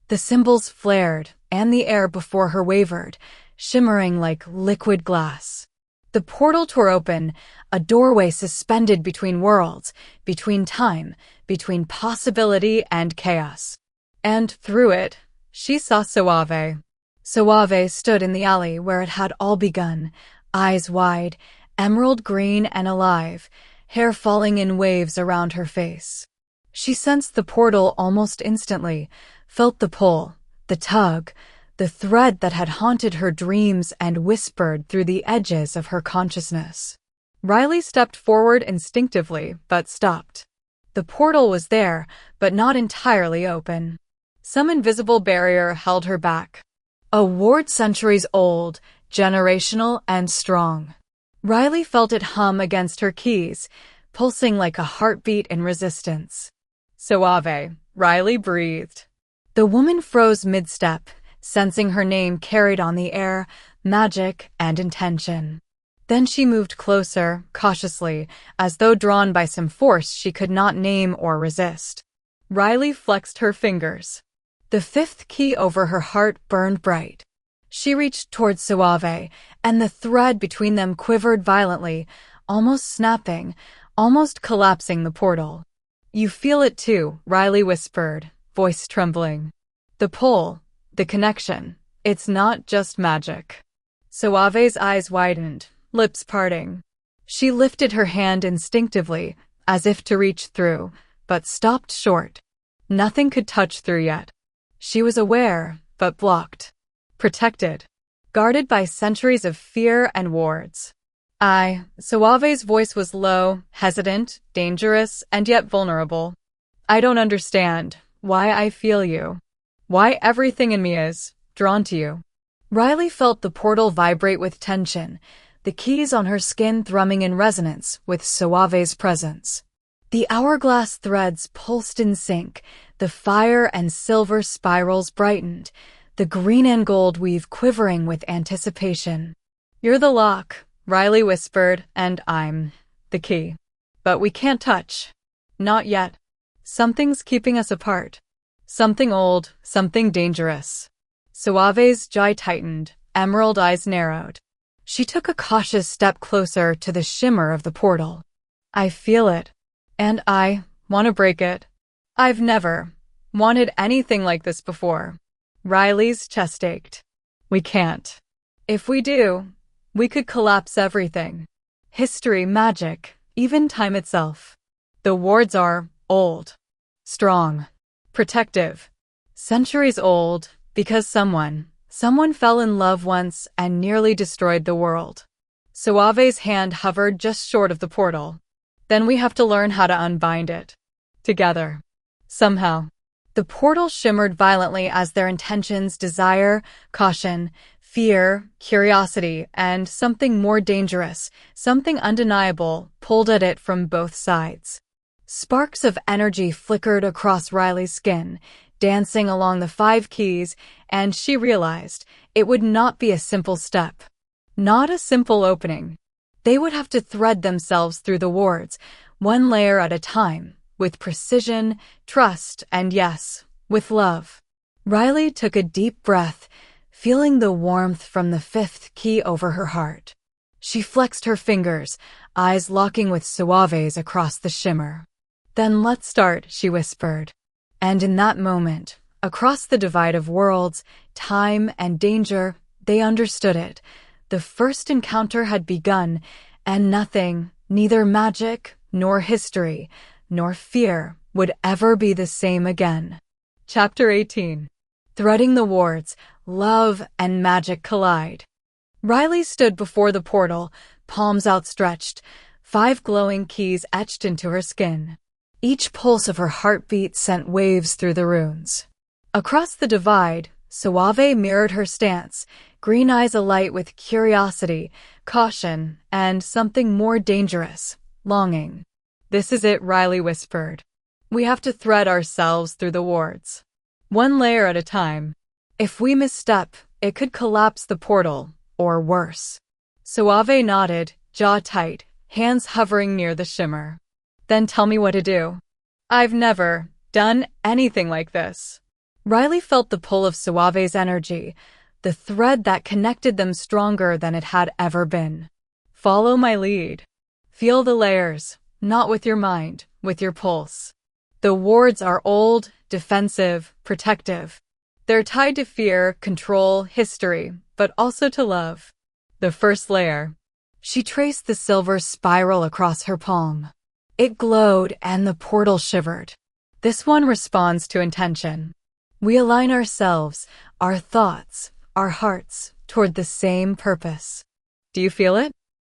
The symbols flared, and the air before her wavered, shimmering like liquid glass. The portal tore open, a doorway suspended between worlds, between time, between possibility and chaos. And through it, she saw Suave. Suave stood in the alley where it had all begun, eyes wide, emerald green and alive, hair falling in waves around her face. She sensed the portal almost instantly, felt the pull, the tug, the thread that had haunted her dreams and whispered through the edges of her consciousness. Riley stepped forward instinctively, but stopped. The portal was there, but not entirely open. Some invisible barrier held her back. A ward centuries old, generational, and strong. Riley felt it hum against her keys, pulsing like a heartbeat in resistance. Suave, Riley breathed. The woman froze mid-step, sensing her name carried on the air, magic and intention. Then she moved closer, cautiously, as though drawn by some force she could not name or resist. Riley flexed her fingers. The 5th key over her heart burned bright. She reached towards Suave, and the thread between them quivered violently, almost snapping, almost collapsing the portal. You feel it too, Riley whispered, voice trembling. The pull, the connection, it's not just magic. Suave's eyes widened, lips parting. She lifted her hand instinctively, as if to reach through, but stopped short. Nothing could touch through yet. She was aware, but blocked. Protected. Guarded by centuries of fear and wards. Suave's voice was low, hesitant, dangerous, and yet vulnerable. I don't understand why I feel you. Why everything in me is drawn to you. Riley felt the portal vibrate with tension, the keys on her skin thrumming in resonance with Suave's presence. The hourglass threads pulsed in sync, the fire and silver spirals brightened, the green and gold weave quivering with anticipation. "You're the lock," Riley whispered, "and I'm the key. But we can't touch. Not yet. Something's keeping us apart. Something old, something dangerous." Suave's jaw tightened, emerald eyes narrowed. She took a cautious step closer to the shimmer of the portal. "I feel it. And I want to break it. I've never wanted anything like this before." Riley's chest ached. "We can't. If we do, we could collapse everything. History, magic, even time itself. The wards are old, strong, protective. Centuries old because someone fell in love once and nearly destroyed the world." Suave's hand hovered just short of the portal. "Then we have to learn how to unbind it. Together. Somehow." The portal shimmered violently as their intentions, desire, caution, fear, curiosity, and something more dangerous, something undeniable, pulled at it from both sides. Sparks of energy flickered across Riley's skin, dancing along the 5 keys, and she realized it would not be a simple step. Not a simple opening. They would have to thread themselves through the wards, one layer at a time, with precision, trust, and yes, with love. Riley took a deep breath, feeling the warmth from the 5th key over her heart. She flexed her fingers, eyes locking with Suave's across the shimmer. "Then let's start," she whispered. And in that moment, across the divide of worlds, time, and danger, they understood it. The first encounter had begun, and nothing, neither magic, nor history, nor fear, would ever be the same again. Chapter 18. Threading the wards, love and magic collide. Riley stood before the portal, palms outstretched, 5 glowing keys etched into her skin. Each pulse of her heartbeat sent waves through the runes. Across the divide, Suave mirrored her stance, green eyes alight with curiosity, caution, and something more dangerous, longing. "This is it," Riley whispered. "We have to thread ourselves through the wards. One layer at a time. If we misstep, it could collapse the portal, or worse." Suave nodded, jaw tight, hands hovering near the shimmer. "Then tell me what to do. I've never done anything like this." Riley felt the pull of Suave's energy, the thread that connected them stronger than it had ever been. "Follow my lead. Feel the layers, not with your mind, with your pulse. The wards are old, defensive, protective. They're tied to fear, control, history, but also to love. The first layer." She traced the silver spiral across her palm. It glowed and the portal shivered. "This one responds to intention. We align ourselves, our thoughts, our hearts, toward the same purpose. Do you feel it?"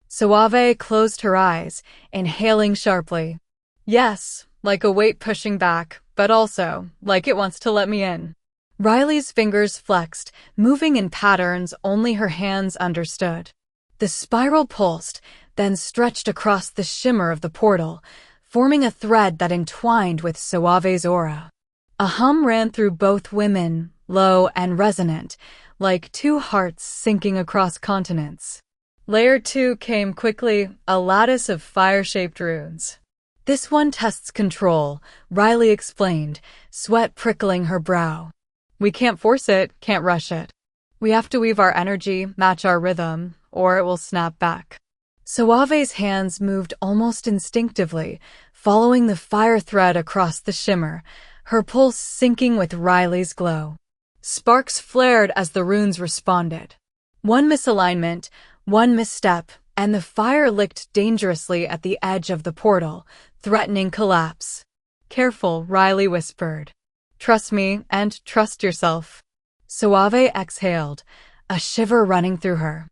Suave closed her eyes, inhaling sharply. "Yes, like a weight pushing back, but also like it wants to let me in." Riley's fingers flexed, moving in patterns only her hands understood. The spiral pulsed, then stretched across the shimmer of the portal, forming a thread that entwined with Suave's aura. A hum ran through both women, low and resonant, like 2 hearts sinking across continents. Layer 2 came quickly, a lattice of fire-shaped runes. "This one tests control," Riley explained, sweat prickling her brow. "We can't force it, can't rush it. We have to weave our energy, match our rhythm, or it will snap back." Suave's hands moved almost instinctively, following the fire thread across the shimmer, her pulse syncing with Riley's glow. Sparks flared as the runes responded. One misalignment, one misstep, and the fire licked dangerously at the edge of the portal, threatening collapse. "Careful," Riley whispered. "Trust me and trust yourself." Suave exhaled, a shiver running through her.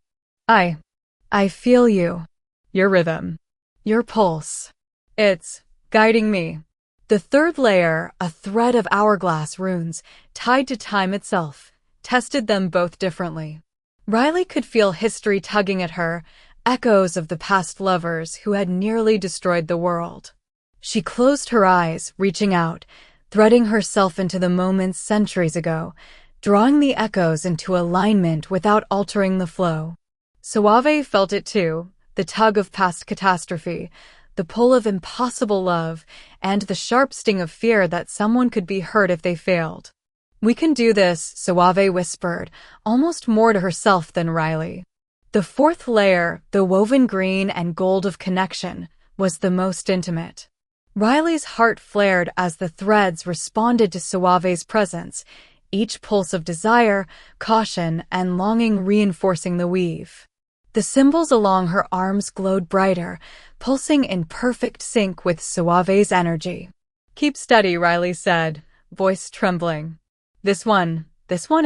I feel you. Your rhythm. Your pulse. It's guiding me." The third layer, a thread of hourglass runes, tied to time itself, tested them both differently. Riley could feel history tugging at her, echoes of the past lovers who had nearly destroyed the world. She closed her eyes, reaching out, threading herself into the moments centuries ago, drawing the echoes into alignment without altering the flow. Suave felt it too, the tug of past catastrophe, the pull of impossible love, and the sharp sting of fear that someone could be hurt if they failed. "We can do this," Suave whispered, almost more to herself than Riley. The fourth layer, the woven green and gold of connection, was the most intimate. Riley's heart flared as the threads responded to Suave's presence, each pulse of desire, caution, and longing reinforcing the weave. The symbols along her arms glowed brighter, pulsing in perfect sync with Suave's energy. "Keep steady," Riley said, voice trembling. This one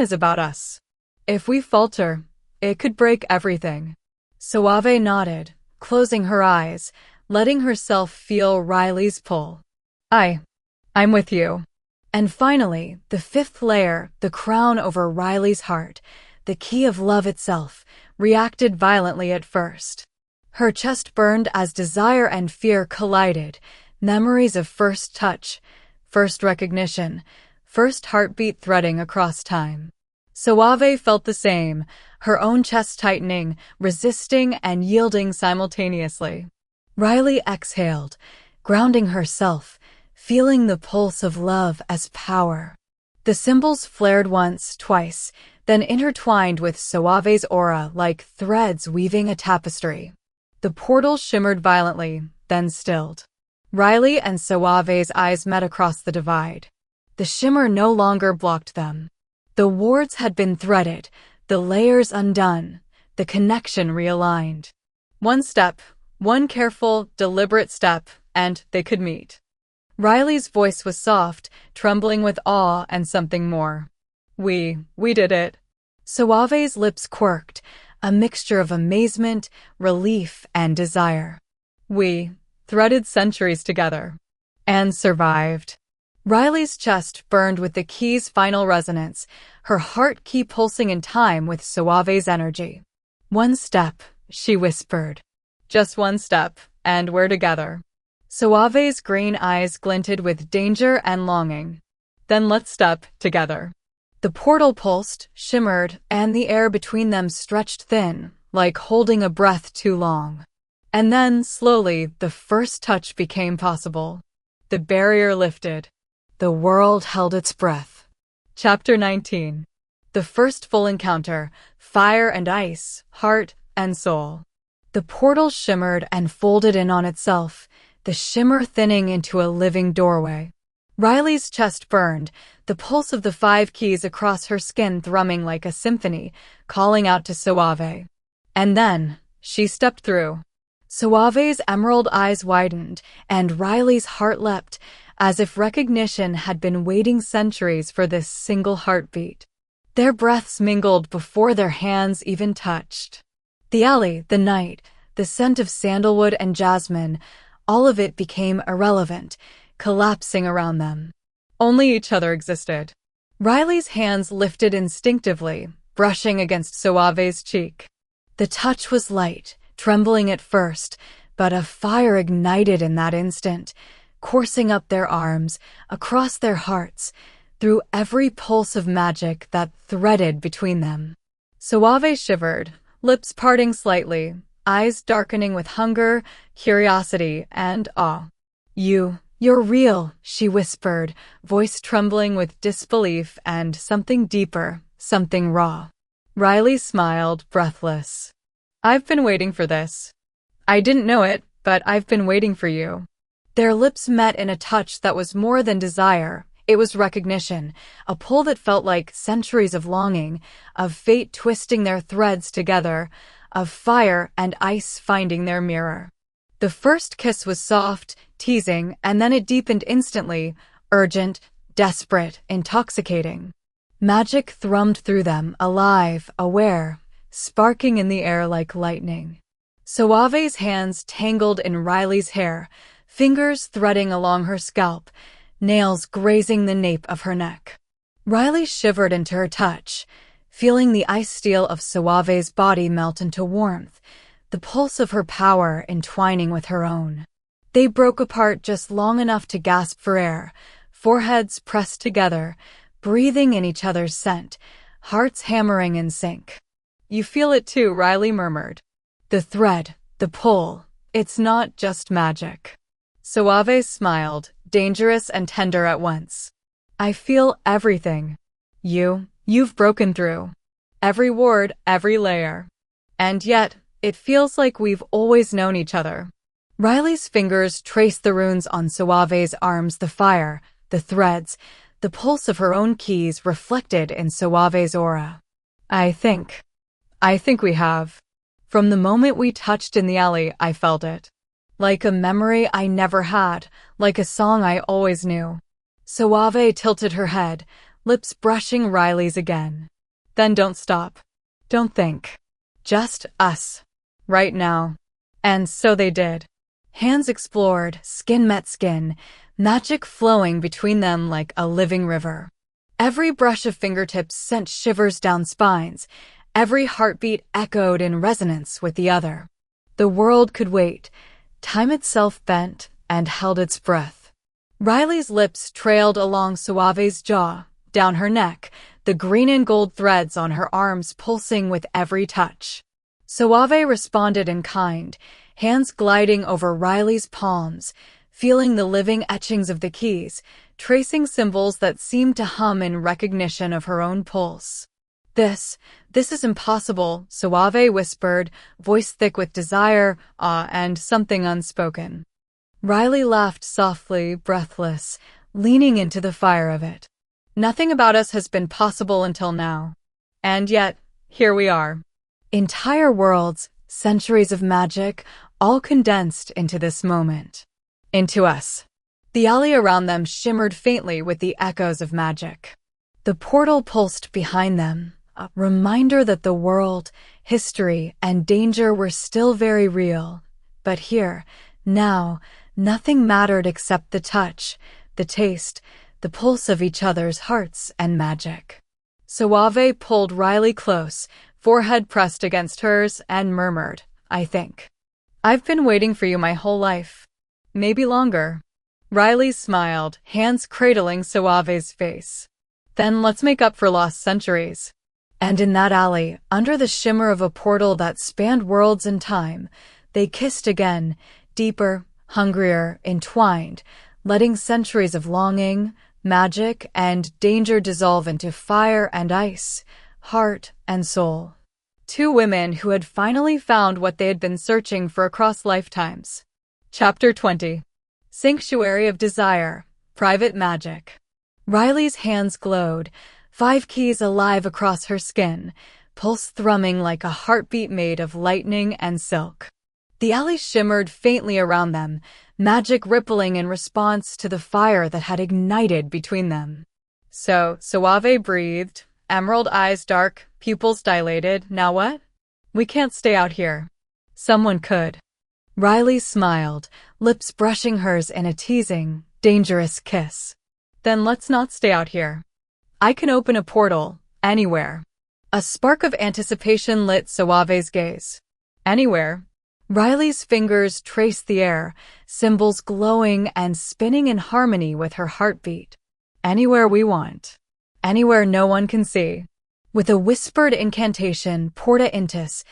is about us. If we falter, it could break everything." Suave nodded, closing her eyes, letting herself feel Riley's pull. I'm with you." And finally, the fifth layer, the crown over Riley's heart, the key of love itself, reacted violently at first. Her chest burned as desire and fear collided, memories of first touch, first recognition, first heartbeat threading across time. Suave felt the same, her own chest tightening, resisting and yielding simultaneously. Riley exhaled, grounding herself, feeling the pulse of love as power. The symbols flared once, twice, then intertwined with Suave's aura like threads weaving a tapestry. The portal shimmered violently, then stilled. Riley and Suave's eyes met across the divide. The shimmer no longer blocked them. The wards had been threaded, the layers undone, the connection realigned. One step, one careful, deliberate step, and they could meet. Riley's voice was soft, trembling with awe and something more. We did it." Suave's lips quirked, a mixture of amazement, relief, and desire. "We threaded centuries together. And survived." Riley's chest burned with the key's final resonance, her heart key pulsing in time with Suave's energy. "One step," she whispered. "Just one step, and we're together." Suave's green eyes glinted with danger and longing. "Then let's step together." The portal pulsed, shimmered, and the air between them stretched thin, like holding a breath too long. And then, slowly, the first touch became possible. The barrier lifted. The world held its breath. Chapter 19. The first full encounter, fire and ice, heart and soul. The portal shimmered and folded in on itself, the shimmer thinning into a living doorway. Riley's chest burned, the pulse of the 5 keys across her skin thrumming like a symphony, calling out to Suave. And then, she stepped through. Suave's emerald eyes widened, and Riley's heart leapt, as if recognition had been waiting centuries for this single heartbeat. Their breaths mingled before their hands even touched. The alley, the night, the scent of sandalwood and jasmine, all of it became irrelevant, collapsing around them. Only each other existed. Riley's hands lifted instinctively, brushing against Suave's cheek. The touch was light, trembling at first, but a fire ignited in that instant, coursing up their arms, across their hearts, through every pulse of magic that threaded between them. Suave shivered, lips parting slightly, eyes darkening with hunger, curiosity, and awe. You're real," she whispered, voice trembling with disbelief and something deeper, something raw. Riley smiled, breathless. "I've been waiting for this. I didn't know it, but I've been waiting for you." Their lips met in a touch that was more than desire. It was recognition, a pull that felt like centuries of longing, of fate twisting their threads together, of fire and ice finding their mirror. The first kiss was soft, teasing, and then it deepened instantly, urgent, desperate, intoxicating. Magic thrummed through them, alive, aware, sparking in the air like lightning. Suave's hands tangled in Riley's hair, fingers threading along her scalp, nails grazing the nape of her neck. Riley shivered into her touch, feeling the ice steel of Suave's body melt into warmth, the pulse of her power entwining with her own. They broke apart just long enough to gasp for air, foreheads pressed together, breathing in each other's scent, hearts hammering in sync. "You feel it too," Riley murmured. "The thread, the pull, it's not just magic." Suave smiled, dangerous and tender at once. "I feel everything. You've broken through. Every ward, every layer. And yet, it feels like we've always known each other." Riley's fingers traced the runes on Suave's arms, the fire, the threads, the pulse of her own keys reflected in Suave's aura. I think we have. From the moment we touched in the alley, I felt it. Like a memory I never had, like a song I always knew." Suave tilted her head, lips brushing Riley's again. "Then don't stop. Don't think. Just us. Right now." And so they did. Hands explored, skin met skin, magic flowing between them like a living river. Every brush of fingertips sent shivers down spines. Every heartbeat echoed in resonance with the other. The world could wait. Time itself bent and held its breath. Riley's lips trailed along Suave's jaw, down her neck, the green and gold threads on her arms pulsing with every touch. Suave responded in kind, hands gliding over Riley's palms, feeling the living etchings of the keys, tracing symbols that seemed to hum in recognition of her own pulse. This is impossible," Suave whispered, voice thick with desire, awe, and something unspoken. Riley laughed softly, breathless, leaning into the fire of it. "Nothing about us has been possible until now. And yet, here we are. Entire worlds, centuries of magic, all condensed into this moment. Into us." The alley around them shimmered faintly with the echoes of magic. The portal pulsed behind them, a reminder that the world, history, and danger were still very real. But here, now, nothing mattered except the touch, the taste, the pulse of each other's hearts and magic. Suave pulled Riley close, forehead pressed against hers, and murmured, "I think. I've been waiting for you my whole life. Maybe longer." Riley smiled, hands cradling Suave's face. "Then let's make up for lost centuries." And in that alley, under the shimmer of a portal that spanned worlds and time, they kissed again, deeper, hungrier, entwined, letting centuries of longing, magic, and danger dissolve into fire and ice, heart and soul. Two women who had finally found what they had been searching for across lifetimes. Chapter 20. Sanctuary of Desire, Private Magic. Riley's hands glowed, 5 keys alive across her skin, pulse thrumming like a heartbeat made of lightning and silk. The alley shimmered faintly around them, magic rippling in response to the fire that had ignited between them. So, Suave breathed, emerald eyes dark, pupils dilated. "Now what? We can't stay out here." "Someone could." Riley smiled, lips brushing hers in a teasing, dangerous kiss. "Then let's not stay out here. I can open a portal, anywhere." A spark of anticipation lit Suave's gaze. "Anywhere?" Riley's fingers traced the air, symbols glowing and spinning in harmony with her heartbeat. "Anywhere we want. Anywhere no one can see." With a whispered incantation, Porta Intus,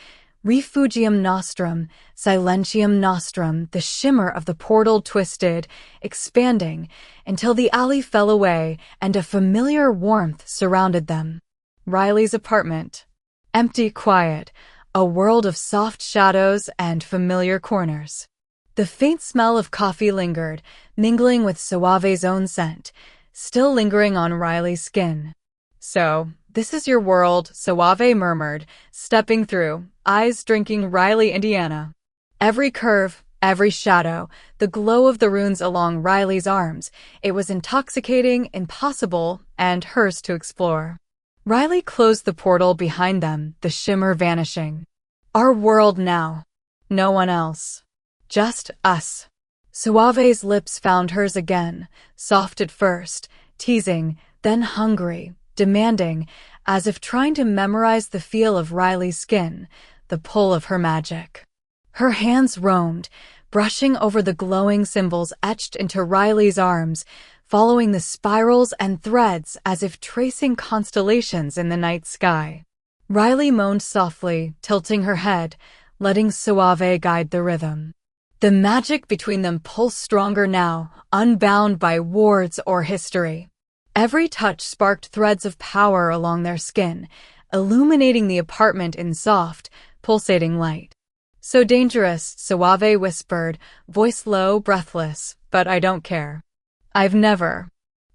Refugium Nostrum, Silentium Nostrum, the shimmer of the portal twisted, expanding, until the alley fell away and a familiar warmth surrounded them. Riley's apartment. Empty, quiet, a world of soft shadows and familiar corners. The faint smell of coffee lingered, mingling with Suave's own scent, still lingering on Riley's skin. "So, this is your world," Suave murmured, stepping through, eyes drinking Riley, Indiana. Every curve, every shadow, the glow of the runes along Riley's arms, it was intoxicating, impossible, and hers to explore. Riley closed the portal behind them, the shimmer vanishing. "Our world now. No one else. Just us." Suave's lips found hers again, soft at first, teasing, then hungry, demanding, as if trying to memorize the feel of Riley's skin, the pull of her magic. Her hands roamed, brushing over the glowing symbols etched into Riley's arms, following the spirals and threads as if tracing constellations in the night sky. Riley moaned softly, tilting her head, letting Suave guide the rhythm. The magic between them pulsed stronger now, unbound by words or history. Every touch sparked threads of power along their skin, illuminating the apartment in soft, pulsating light. "So dangerous," Suave whispered, voice low, breathless, "but I don't care. I've never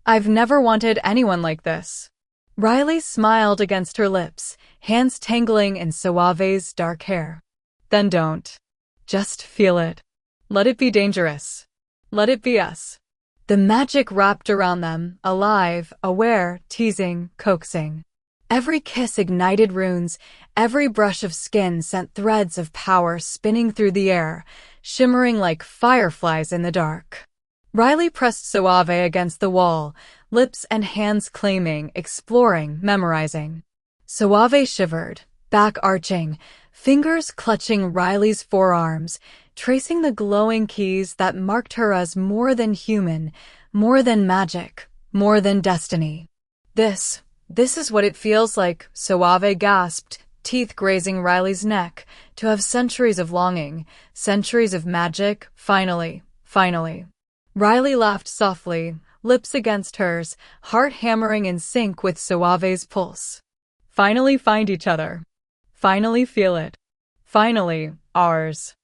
wanted anyone like this." Riley smiled against her lips, hands tangling in Suave's dark hair. "Then don't. Just feel it. Let it be dangerous. Let it be us." The magic wrapped around them, alive, aware, teasing, coaxing. Every kiss ignited runes, every brush of skin sent threads of power spinning through the air, shimmering like fireflies in the dark. Riley pressed Suave against the wall, lips and hands claiming, exploring, memorizing. Suave shivered, back arching, fingers clutching Riley's forearms, tracing the glowing keys that marked her as more than human, more than magic, more than destiny. This is what it feels like," Suave gasped, teeth grazing Riley's neck, "to have centuries of longing, centuries of magic, finally. Riley laughed softly, lips against hers, heart hammering in sync with Suave's pulse. "Finally find each other. Finally feel it. Finally, ours."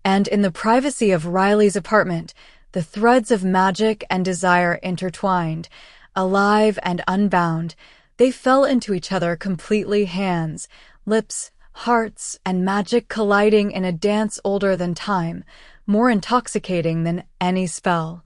And in the privacy of Riley's apartment, the threads of magic and desire intertwined, alive and unbound. They fell into each other completely, hands, lips, hearts, and magic colliding in a dance older than time, more intoxicating than any spell,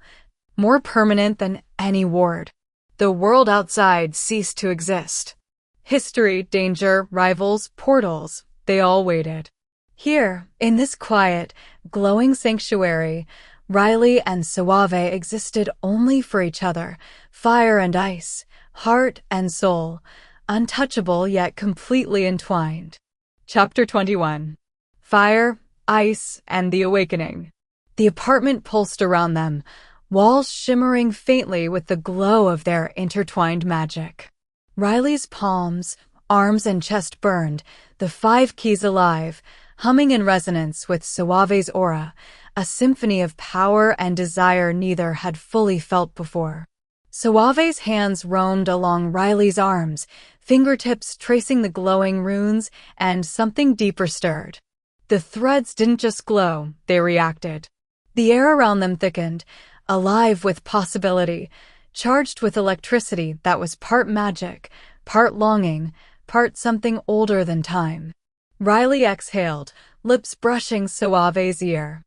more permanent than any ward. The world outside ceased to exist. History, danger, rivals, portals, they all waited. Here, in this quiet, glowing sanctuary, Riley and Suave existed only for each other, fire and ice, heart and soul, untouchable yet completely entwined. Chapter 21. Fire, Ice, and the Awakening. The apartment pulsed around them, walls shimmering faintly with the glow of their intertwined magic. Riley's palms, arms, and chest burned, the 5 keys alive, humming in resonance with Suave's aura, a symphony of power and desire neither had fully felt before. Suave's hands roamed along Riley's arms, fingertips tracing the glowing runes, and something deeper stirred. The threads didn't just glow, they reacted. The air around them thickened, alive with possibility, charged with electricity that was part magic, part longing, part something older than time. Riley exhaled, lips brushing Suave's ear.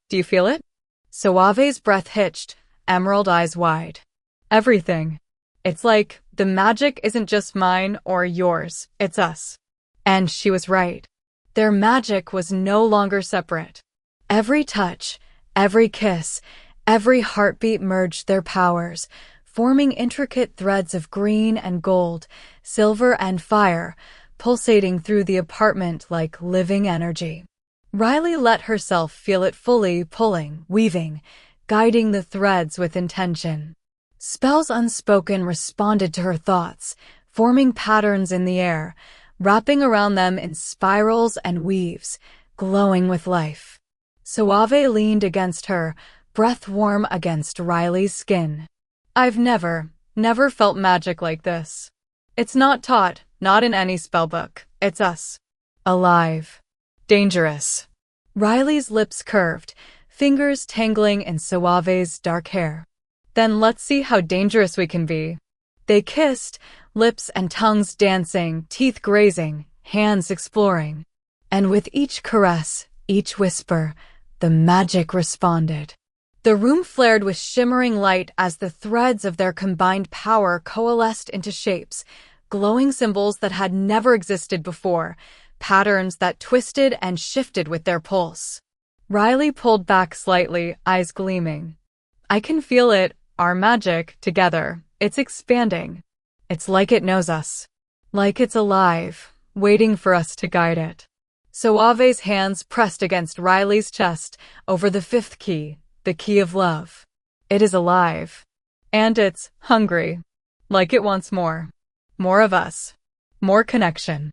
"Do you feel it?" Suave's breath hitched, emerald eyes wide. "Everything. It's like the magic isn't just mine or yours, it's us." And she was right. Their magic was no longer separate. Every touch, every kiss, every heartbeat merged their powers, forming intricate threads of green and gold, silver and fire, pulsating through the apartment like living energy. Riley let herself feel it fully, pulling, weaving, guiding the threads with intention. Spells unspoken responded to her thoughts, forming patterns in the air, wrapping around them in spirals and weaves, glowing with life. Suave leaned against her, breath warm against Riley's skin. "I've never felt magic like this. It's not taught, not in any spellbook. It's us. Alive. Dangerous." Riley's lips curved, fingers tangling in Suave's dark hair. "Then let's see how dangerous we can be." They kissed, lips and tongues dancing, teeth grazing, hands exploring. And with each caress, each whisper, the magic responded. The room flared with shimmering light as the threads of their combined power coalesced into shapes, glowing symbols that had never existed before, patterns that twisted and shifted with their pulse. Riley pulled back slightly, eyes gleaming. "I can feel it, our magic, together. It's expanding. It's like it knows us. Like it's alive, waiting for us to guide it." Suave's hands pressed against Riley's chest over the fifth key, the key of love. It is alive. And it's hungry. Like it wants more. More of us. More connection.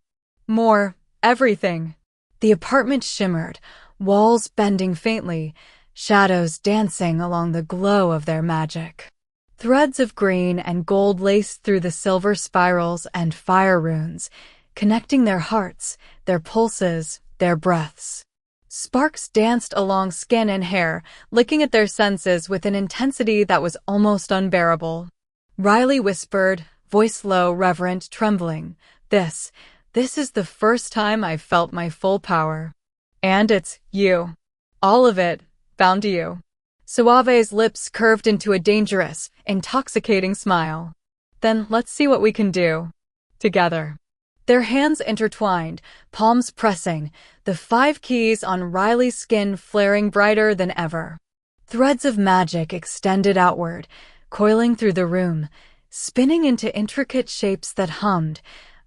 More everything. The apartment shimmered, walls bending faintly, shadows dancing along the glow of their magic. Threads of green and gold laced through the silver spirals and fire runes, connecting their hearts, their pulses, their breaths. Sparks danced along skin and hair, licking at their senses with an intensity that was almost unbearable. Riley whispered, voice low, reverent, trembling, This is the first time I've felt my full power. And it's you. All of it, bound to you. Suave's lips curved into a dangerous, intoxicating smile. Then let's see what we can do. Together. Their hands intertwined, palms pressing, the 5 keys on Riley's skin flaring brighter than ever. Threads of magic extended outward, coiling through the room, spinning into intricate shapes that hummed,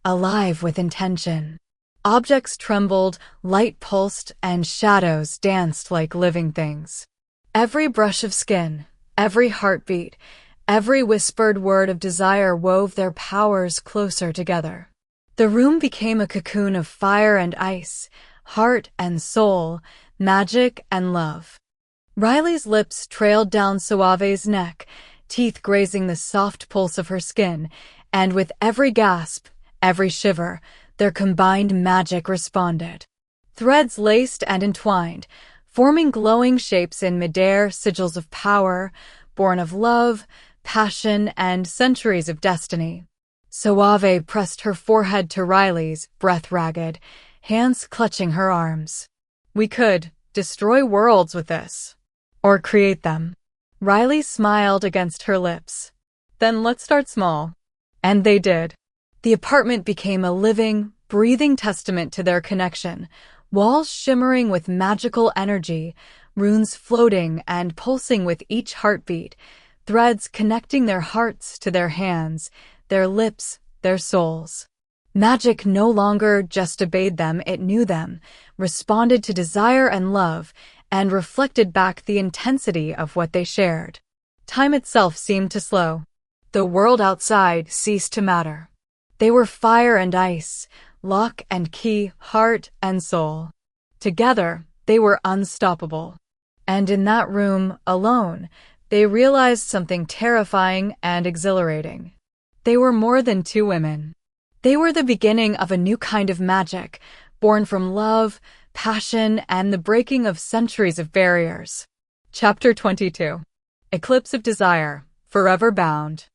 alive with intention. Objects trembled, light pulsed, and shadows danced like living things. Every brush of skin, every heartbeat, every whispered word of desire wove their powers closer together. The room became a cocoon of fire and ice, heart and soul, magic and love. Riley's lips trailed down Suave's neck, teeth grazing the soft pulse of her skin, and with every gasp, every shiver, their combined magic responded. Threads laced and entwined, forming glowing shapes in midair, sigils of power, born of love, passion, and centuries of destiny. Suave pressed her forehead to Riley's, breath ragged, hands clutching her arms. We could destroy worlds with this. Or create them. Riley smiled against her lips. Then let's start small. And they did. The apartment became a living, breathing testament to their connection, walls shimmering with magical energy, runes floating and pulsing with each heartbeat, threads connecting their hearts to their hands, their lips, their souls. Magic no longer just obeyed them, it knew them, responded to desire and love, and reflected back the intensity of what they shared. Time itself seemed to slow. The world outside ceased to matter. They were fire and ice, lock and key, heart and soul. Together, they were unstoppable. And in that room, alone, they realized something terrifying and exhilarating. They were more than 2 women. They were the beginning of a new kind of magic, born from love, passion, and the breaking of centuries of barriers. Chapter 22. Eclipse of Desire, Forever Bound.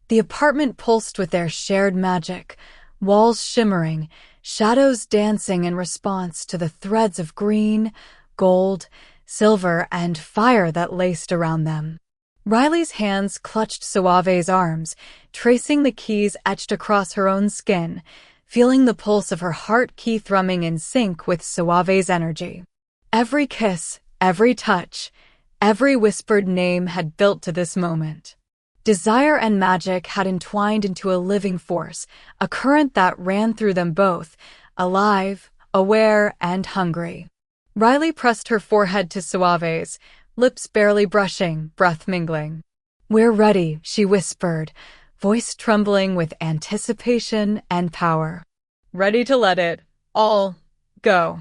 The apartment pulsed with their shared magic, walls shimmering, shadows dancing in response to the threads of green, gold, silver, and fire that laced around them. Riley's hands clutched Suave's arms, tracing the keys etched across her own skin, feeling the pulse of her heart key thrumming in sync with Suave's energy. Every kiss, every touch, every whispered name had built to this moment. Desire and magic had entwined into a living force, a current that ran through them both, alive, aware, and hungry. Riley pressed her forehead to Suave's, lips barely brushing, breath mingling. We're ready, she whispered, voice trembling with anticipation and power. Ready to let it all go.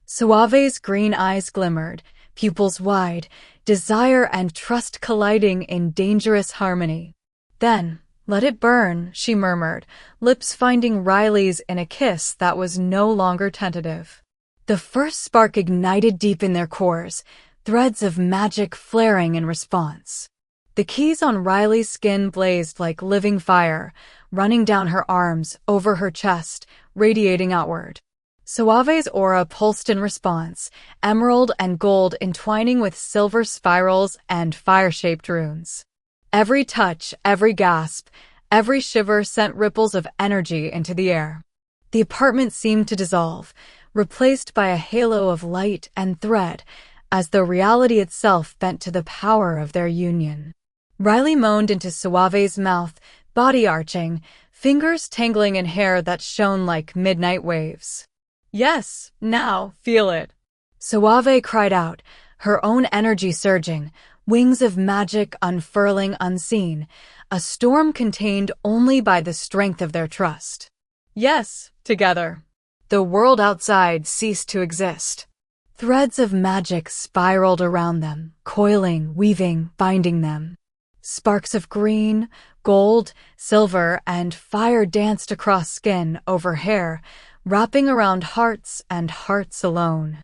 Suave's green eyes glimmered, pupils wide, desire and trust colliding in dangerous harmony. Then, let it burn, she murmured, lips finding Riley's in a kiss that was no longer tentative. The first spark ignited deep in their cores, threads of magic flaring in response. The keys on Riley's skin blazed like living fire, running down her arms, over her chest, radiating outward. Suave's aura pulsed in response, emerald and gold entwining with silver spirals and fire-shaped runes. Every touch, every gasp, every shiver sent ripples of energy into the air. The apartment seemed to dissolve, replaced by a halo of light and thread, as though reality itself bent to the power of their union. Riley moaned into Suave's mouth, body arching, fingers tangling in hair that shone like midnight waves. Yes, now, feel it. Suave cried out, her own energy surging, wings of magic unfurling unseen, a storm contained only by the strength of their trust. Yes, together. The world outside ceased to exist. Threads of magic spiraled around them, coiling, weaving, binding them. Sparks of green, gold, silver, and fire danced across skin, over hair, wrapping around hearts and hearts alone.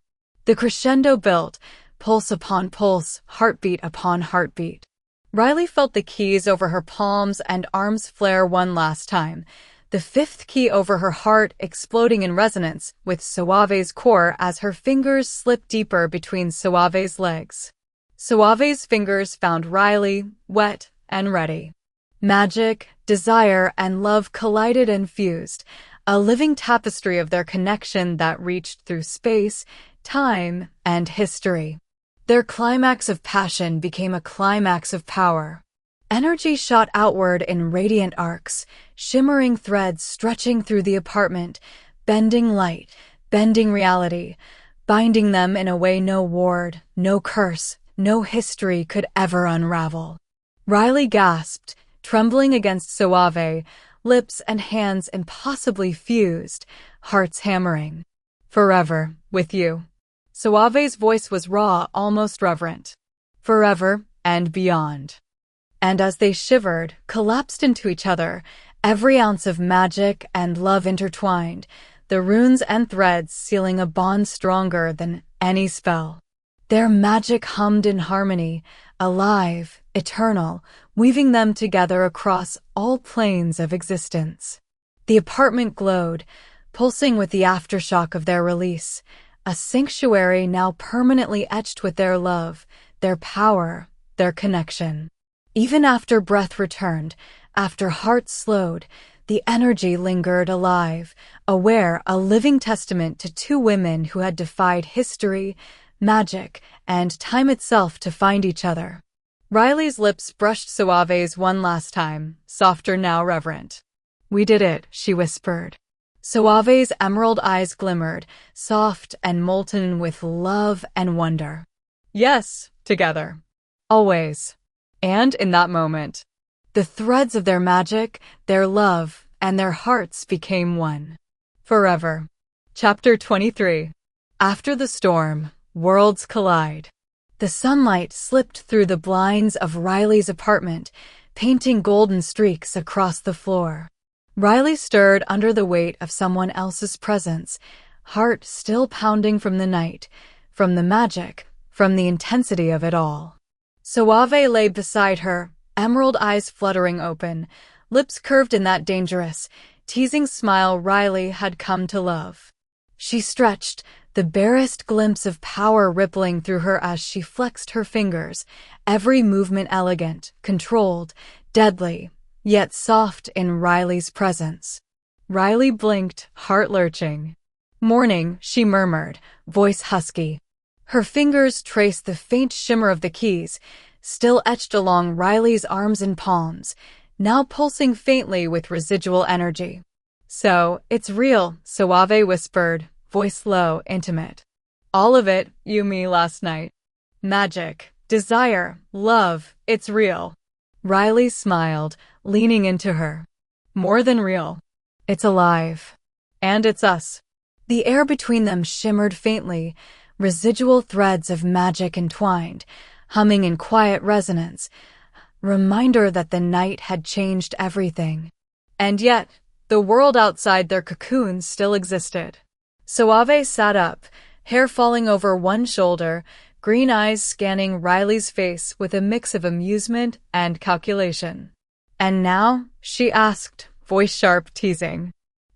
The crescendo built, pulse upon pulse, heartbeat upon heartbeat. Riley felt the keys over her palms and arms flare one last time, the fifth key over her heart exploding in resonance with Suave's core as her fingers slipped deeper between Suave's legs. Suave's fingers found Riley, wet and ready. Magic, desire, and love collided and fused, a living tapestry of their connection that reached through space, time, and history. Their climax of passion became a climax of power. Energy shot outward in radiant arcs, shimmering threads stretching through the apartment, bending light, bending reality, binding them in a way no ward, no curse, no history could ever unravel. Riley gasped, trembling against Suave, lips and hands impossibly fused, hearts hammering. Forever, with you. Suave's voice was raw, almost reverent. Forever and beyond. And as they shivered, collapsed into each other, every ounce of magic and love intertwined, the runes and threads sealing a bond stronger than any spell. Their magic hummed in harmony, alive, eternal, weaving them together across all planes of existence. The apartment glowed, pulsing with the aftershock of their release, a sanctuary now permanently etched with their love, their power, their connection. Even after breath returned, after heart slowed, the energy lingered alive, aware, a living testament to two women who had defied history, magic, and time itself to find each other. Riley's lips brushed Suave's one last time, softer now reverent. We did it, she whispered. Suave's emerald eyes glimmered, soft and molten with love and wonder. Yes, together. Always. And in that moment, the threads of their magic, their love, and their hearts became one. Forever. Chapter 23. After the storm, worlds collide. The sunlight slipped through the blinds of Riley's apartment, painting golden streaks across the floor. Riley stirred under the weight of someone else's presence, heart still pounding from the night, from the magic, from the intensity of it all. Suave lay beside her, emerald eyes fluttering open, lips curved in that dangerous, teasing smile Riley had come to love. She stretched, the barest glimpse of power rippling through her as she flexed her fingers, every movement elegant, controlled, deadly, yet soft in Riley's presence. Riley blinked, heart lurching. Morning, she murmured, voice husky. Her fingers traced the faint shimmer of the keys, still etched along Riley's arms and palms, now pulsing faintly with residual energy. So, it's real, Suave whispered, voice low, intimate. All of it, you me last night. Magic, desire, love, it's real. Riley smiled, leaning into her. More than real. It's alive. And it's us. The air between them shimmered faintly, residual threads of magic entwined, humming in quiet resonance, reminder that the night had changed everything. And yet, the world outside their cocoons still existed. Suave sat up, hair falling over one shoulder, green eyes scanning Riley's face with a mix of amusement and calculation. And now, she asked, voice sharp, teasing.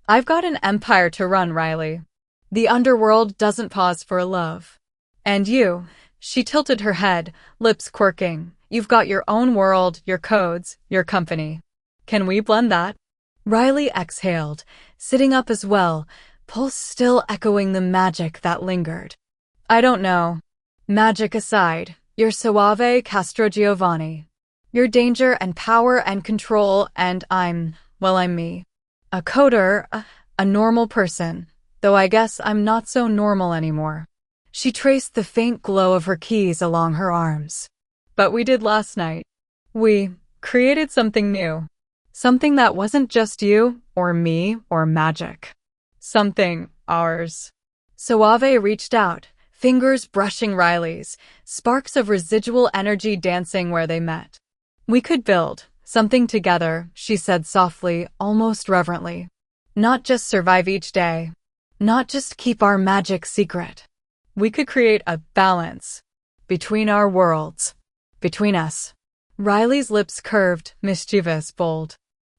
I've got an empire to run, Riley. The underworld doesn't pause for love. And you, she tilted her head, lips quirking, you've got your own world, your codes, your company. Can we blend that? Riley exhaled, sitting up as well, pulse still echoing the magic that lingered. I don't know. Magic aside, you're Suave Castrogiovanni. Your danger and power and control, and I'm me. A coder, a normal person. though I guess I'm not so normal anymore. She traced the faint glow of her keys along her arms. But we did last night. We created something new. Something that wasn't just you, or me, or magic. Something ours. Suave reached out, fingers brushing Riley's, sparks of residual energy dancing where they met. We could build something together, she said softly, almost reverently. Not just survive each day. Not just keep our magic secret. We could create a balance between our worlds. Between us. Riley's lips curved, mischievous, bold.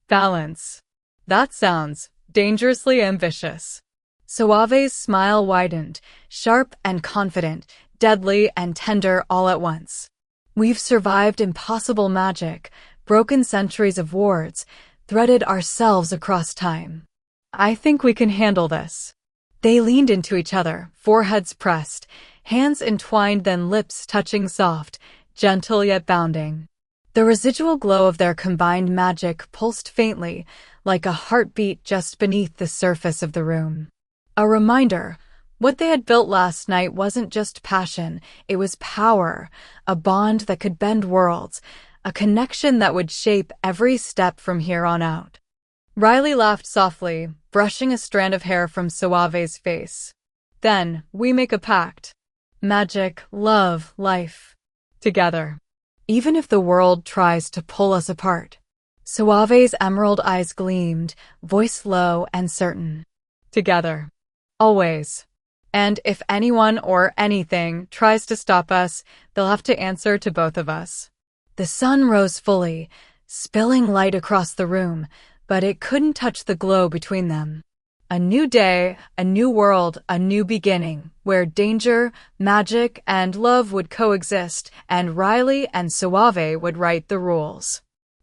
Balance. That sounds dangerously ambitious. Suave's smile widened, sharp and confident, deadly and tender all at once. We've survived impossible magic, broken centuries of wards, threaded ourselves across time. I think we can handle this. They leaned into each other, foreheads pressed, hands entwined, then lips touching soft, gentle yet bounding. The residual glow of their combined magic pulsed faintly, like a heartbeat just beneath the surface of the room. A reminder, what they had built last night wasn't just passion, it was power, a bond that could bend worlds, a connection that would shape every step from here on out. Riley laughed softly, brushing a strand of hair from Suave's face. Then, we make a pact. Magic, love, life. Together. Even if the world tries to pull us apart. Suave's emerald eyes gleamed, voice low and certain. Together. Always. And if anyone or anything tries to stop us, they'll have to answer to both of us. The sun rose fully, spilling light across the room, but it couldn't touch the glow between them. A new day, a new world, a new beginning, where danger, magic, and love would coexist, and Riley and Suave would write the rules.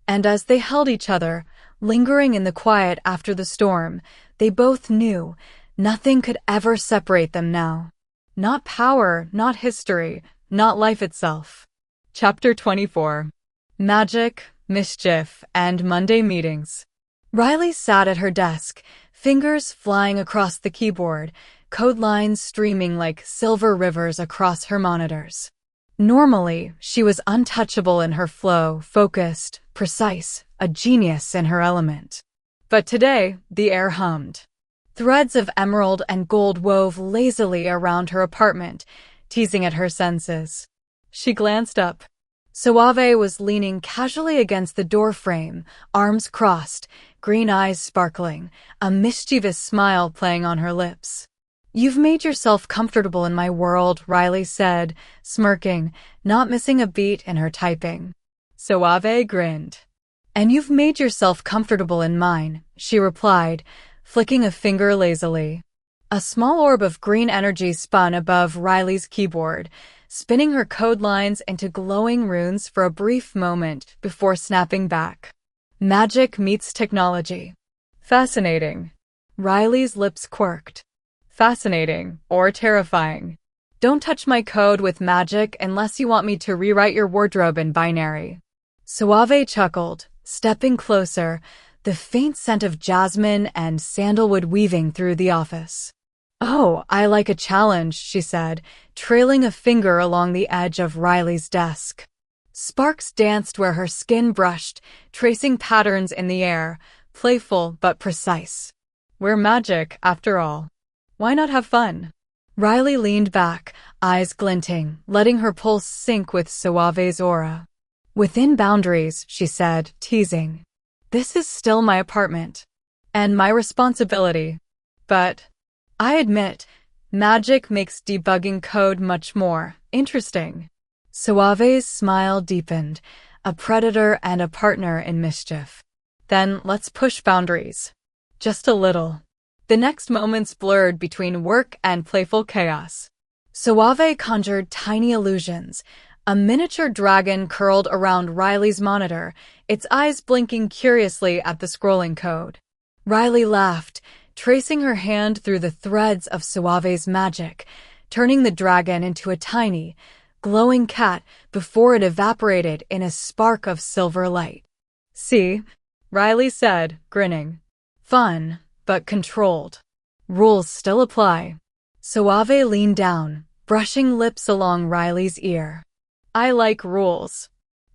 And as they held each other, lingering in the quiet after the storm, they both knew nothing could ever separate them now. Not power, not history, not life itself. Chapter 24. Magic, Mischief, and Monday Meetings. Riley sat at her desk, fingers flying across the keyboard, code lines streaming like silver rivers across her monitors. Normally, she was untouchable in her flow, focused, precise, a genius in her element. But today, the air hummed. Threads of emerald and gold wove lazily around her apartment, teasing at her senses. She glanced up. Suave was leaning casually against the doorframe, arms crossed, green eyes sparkling, a mischievous smile playing on her lips. "You've made yourself comfortable in my world," Riley said, smirking, not missing a beat in her typing. Suave grinned. "And you've made yourself comfortable in mine," she replied, flicking a finger lazily. A small orb of green energy spun above Riley's keyboard, spinning her code lines into glowing runes for a brief moment before snapping back. Magic meets technology. Fascinating. Riley's lips quirked. Fascinating, or terrifying. Don't touch my code with magic unless you want me to rewrite your wardrobe in binary. Suave chuckled, stepping closer, the faint scent of jasmine and sandalwood weaving through the office. "Oh, I like a challenge," she said, trailing a finger along the edge of Riley's desk. Sparks danced where her skin brushed, tracing patterns in the air, playful but precise. We're magic, after all. Why not have fun? Riley leaned back, eyes glinting, letting her pulse sync with Suave's aura. "Within boundaries," she said, teasing. "This is still my apartment. And my responsibility. But I admit, magic makes debugging code much more interesting." Suave's smile deepened, a predator and a partner in mischief. "Then let's push boundaries. Just a little." The next moments blurred between work and playful chaos. Suave conjured tiny illusions. A miniature dragon curled around Riley's monitor, its eyes blinking curiously at the scrolling code. Riley laughed, tracing her hand through the threads of Suave's magic, turning the dragon into a tiny, glowing cat before it evaporated in a spark of silver light. "See?" Riley said, grinning. "Fun, but controlled." Rules still apply. Suave leaned down, brushing lips along Riley's ear. I like rules.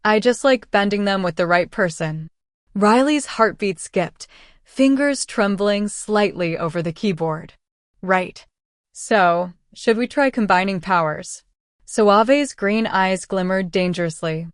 I just like bending them with the right person. Riley's heartbeat skipped, fingers trembling slightly over the keyboard. Right. So, should we try combining powers? Suave's green eyes glimmered dangerously.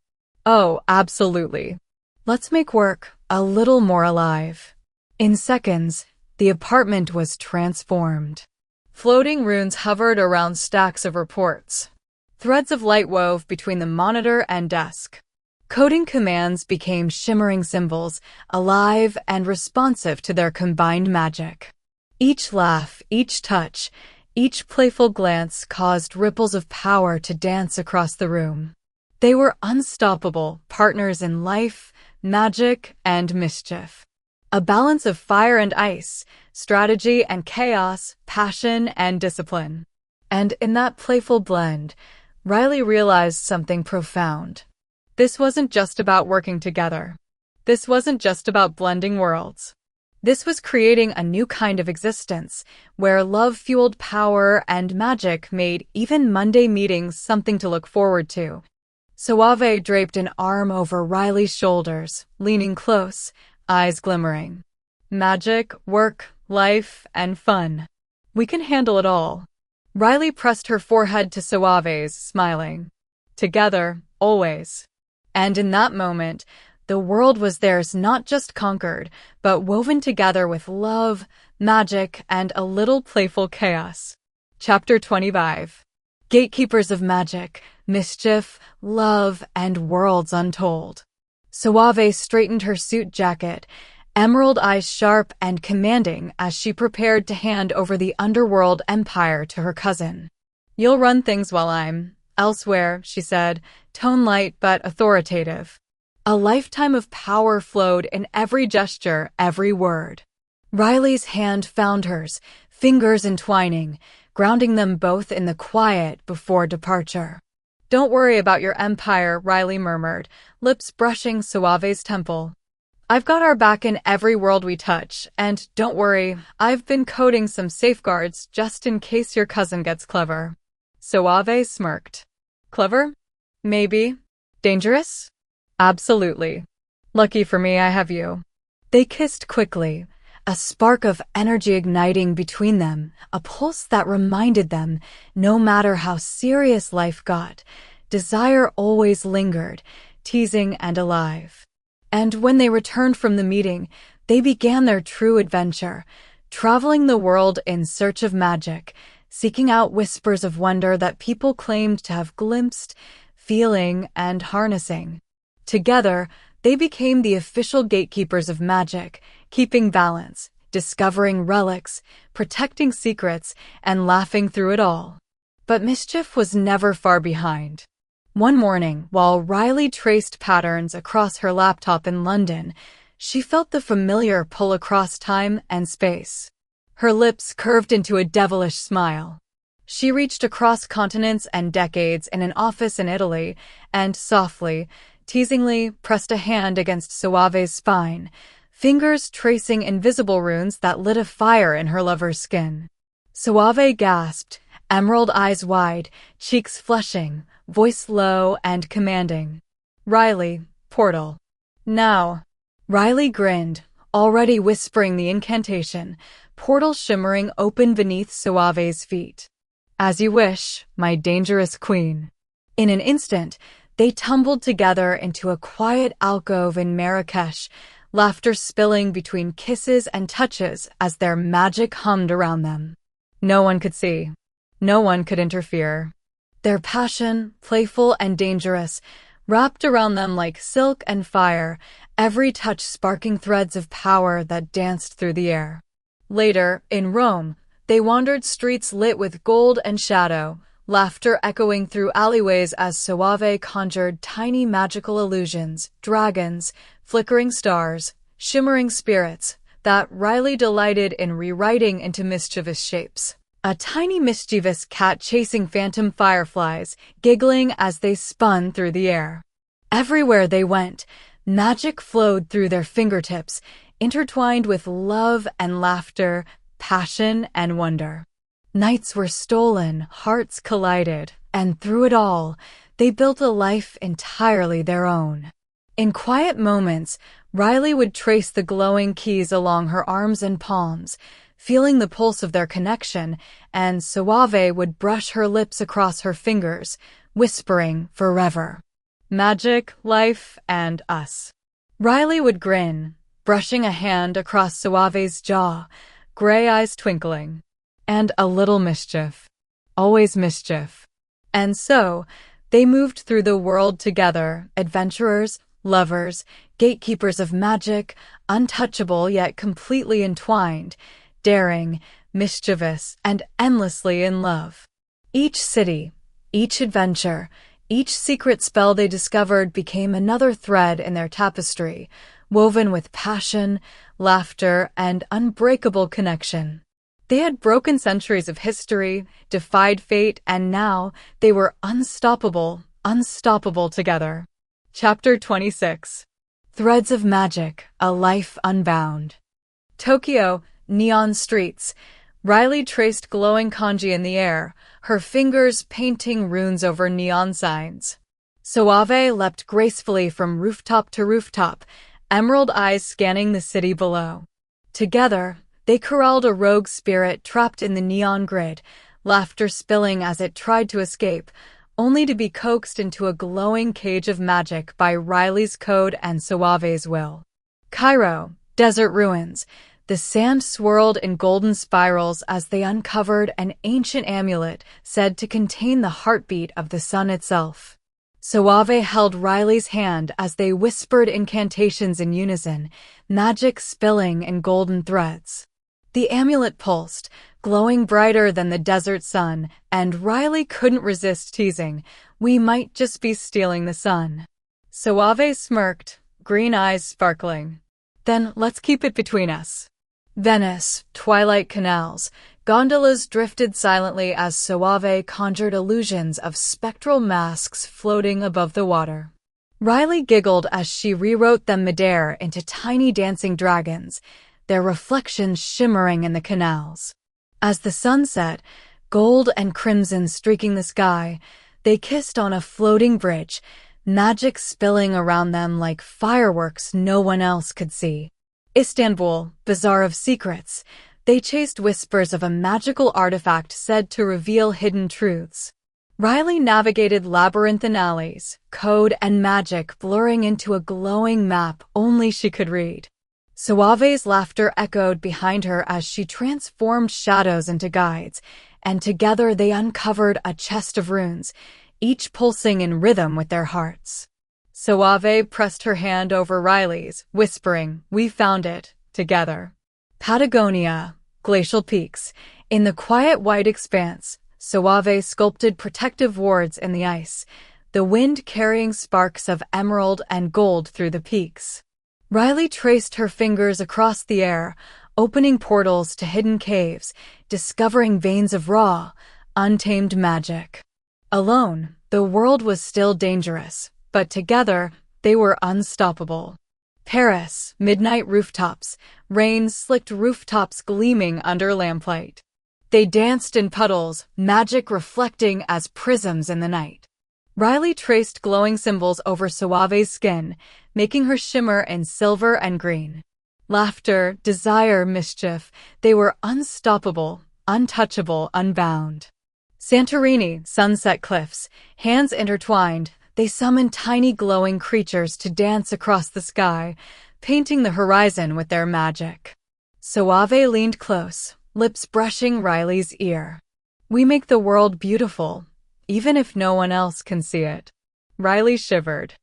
Oh, absolutely. Let's make work a little more alive. In seconds, the apartment was transformed. Floating runes hovered around stacks of reports. Threads of light wove between the monitor and desk. Coding commands became shimmering symbols, alive and responsive to their combined magic. Each laugh, each touch, each playful glance caused ripples of power to dance across the room. They were unstoppable partners in life, magic, and mischief. A balance of fire and ice, strategy and chaos, passion and discipline. And in that playful blend, Riley realized something profound. This wasn't just about working together. This wasn't just about blending worlds. This was creating a new kind of existence, where love-fueled power and magic made even Monday meetings something to look forward to. Suave draped an arm over Riley's shoulders, leaning close, eyes glimmering. Magic, work, life, and fun. We can handle it all. Riley pressed her forehead to Suave's, smiling. Together, always. And in that moment, the world was theirs, not just conquered, but woven together with love, magic, and a little playful chaos. Chapter 25. Gatekeepers of magic, mischief, love, and worlds untold. Suave straightened her suit jacket, emerald eyes sharp and commanding as she prepared to hand over the underworld empire to her cousin. You'll run things while I'm elsewhere, she said, tone light but authoritative. A lifetime of power flowed in every gesture, every word. Riley's hand found hers, fingers entwining, grounding them both in the quiet before departure. Don't worry about your empire, Riley murmured, lips brushing Suave's temple. I've got our back in every world we touch, and don't worry, I've been coding some safeguards just in case your cousin gets clever. Suave smirked. Clever? Maybe. Dangerous? Absolutely. Lucky for me, I have you. They kissed quickly, a spark of energy igniting between them, a pulse that reminded them, no matter how serious life got, desire always lingered, teasing and alive. And when they returned from the meeting, they began their true adventure, traveling the world in search of magic, seeking out whispers of wonder that people claimed to have glimpsed, feeling, and harnessing. Together, they became the official gatekeepers of magic, keeping balance, discovering relics, protecting secrets, and laughing through it all. But mischief was never far behind. One morning, while Riley traced patterns across her laptop in London, she felt the familiar pull across time and space. Her lips curved into a devilish smile. She reached across continents and decades in an office in Italy and, softly, teasingly, pressed a hand against Suave's spine, fingers tracing invisible runes that lit a fire in her lover's skin. Suave gasped, emerald eyes wide, cheeks flushing, voice low and commanding. Riley, portal. Now. Riley grinned, already whispering the incantation, portal shimmering open beneath Suave's feet. As you wish, my dangerous queen. In an instant, they tumbled together into a quiet alcove in Marrakesh, laughter spilling between kisses and touches as their magic hummed around them. No one could see. No one could interfere. Their passion, playful and dangerous, wrapped around them like silk and fire, every touch sparking threads of power that danced through the air. Later, in Rome, they wandered streets lit with gold and shadow, laughter echoing through alleyways as Suave conjured tiny magical illusions, dragons, flickering stars, shimmering spirits, that Riley delighted in rewriting into mischievous shapes. A tiny mischievous cat chasing phantom fireflies, giggling as they spun through the air. Everywhere they went, magic flowed through their fingertips, intertwined with love and laughter, passion, and wonder. Nights were stolen, hearts collided, and through it all, they built a life entirely their own. In quiet moments, Riley would trace the glowing keys along her arms and palms, feeling the pulse of their connection, and Suave would brush her lips across her fingers, whispering, "Forever. Magic, life, and us." Riley would grin, brushing a hand across Suave's jaw, gray eyes twinkling. And a little mischief. Always mischief. And so, they moved through the world together, adventurers, lovers, gatekeepers of magic, untouchable yet completely entwined, daring, mischievous, and endlessly in love. Each city, each adventure, each secret spell they discovered became another thread in their tapestry, woven with passion, laughter, and unbreakable connection. They had broken centuries of history, defied fate, and now they were unstoppable together. Chapter 26. Threads of Magic, A Life Unbound. Tokyo, neon streets. Riley traced glowing kanji in the air, her fingers painting runes over neon signs. Suave leapt gracefully from rooftop to rooftop, emerald eyes scanning the city below. Together, they corralled a rogue spirit trapped in the neon grid, laughter spilling as it tried to escape, only to be coaxed into a glowing cage of magic by Riley's code and Suave's will. Cairo, desert ruins. The sand swirled in golden spirals as they uncovered an ancient amulet said to contain the heartbeat of the sun itself. Suave held Riley's hand as they whispered incantations in unison, magic spilling in golden threads. The amulet pulsed, glowing brighter than the desert sun, and Riley couldn't resist teasing, "We might just be stealing the sun." Suave smirked, green eyes sparkling. "Then let's keep it between us." Venice, twilight canals. Gondolas drifted silently as Suave conjured illusions of spectral masks floating above the water. Riley giggled as she rewrote them midair into tiny dancing dragons, their reflections shimmering in the canals. As the sun set, gold and crimson streaking the sky, they kissed on a floating bridge, magic spilling around them like fireworks no one else could see. Istanbul, bazaar of secrets. They chased whispers of a magical artifact said to reveal hidden truths. Riley navigated labyrinthine alleys, code and magic blurring into a glowing map only she could read. Suave's laughter echoed behind her as she transformed shadows into guides, and together they uncovered a chest of runes, each pulsing in rhythm with their hearts. Suave pressed her hand over Riley's, whispering, "We found it, together." Patagonia, glacial peaks. In the quiet white expanse, Suave sculpted protective wards in the ice, the wind carrying sparks of emerald and gold through the peaks. Riley traced her fingers across the air, opening portals to hidden caves, discovering veins of raw, untamed magic. Alone, the world was still dangerous, but together, they were unstoppable. Paris, midnight rooftops, rain-slicked rooftops gleaming under lamplight. They danced in puddles, magic reflecting as prisms in the night. Riley traced glowing symbols over Suave's skin, making her shimmer in silver and green. Laughter, desire, mischief, they were unstoppable, untouchable, unbound. Santorini, sunset cliffs, hands intertwined, they summoned tiny glowing creatures to dance across the sky, painting the horizon with their magic. Suave leaned close, lips brushing Riley's ear. "We make the world beautiful, even if no one else can see it." Riley shivered.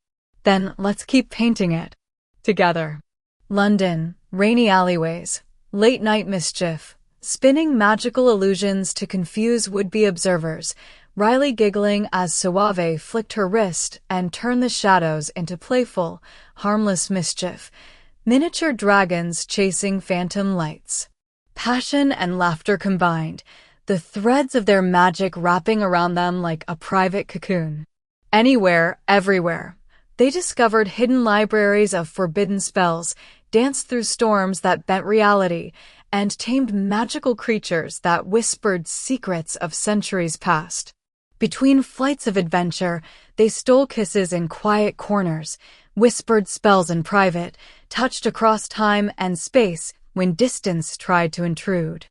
"Then let's keep painting it. Together." London, rainy alleyways, late-night mischief, spinning magical illusions to confuse would-be observers, Riley giggling as Suave flicked her wrist and turned the shadows into playful, harmless mischief, miniature dragons chasing phantom lights. Passion and laughter combined, the threads of their magic wrapping around them like a private cocoon. Anywhere, everywhere. They discovered hidden libraries of forbidden spells, danced through storms that bent reality, and tamed magical creatures that whispered secrets of centuries past. Between flights of adventure, they stole kisses in quiet corners, whispered spells in private, touched across time and space when distance tried to intrude.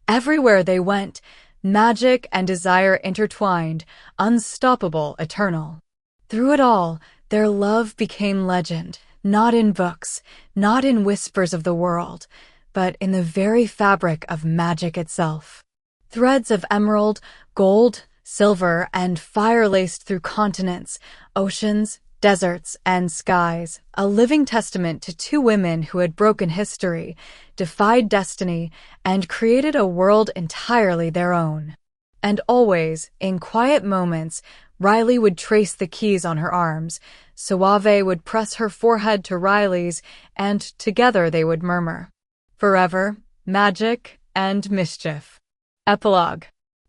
Everywhere they went, magic and desire intertwined, unstoppable, eternal. Through it all, their love became legend, not in books, not in whispers of the world, but in the very fabric of magic itself. Threads of emerald, gold, silver, and fire laced through continents, oceans, deserts, and skies, a living testament to two women who had broken history, defied destiny, and created a world entirely their own. And always, in quiet moments, Riley would trace the keys on her arms, Suave would press her forehead to Riley's, and together they would murmur, "Forever, magic, and mischief." Epilogue.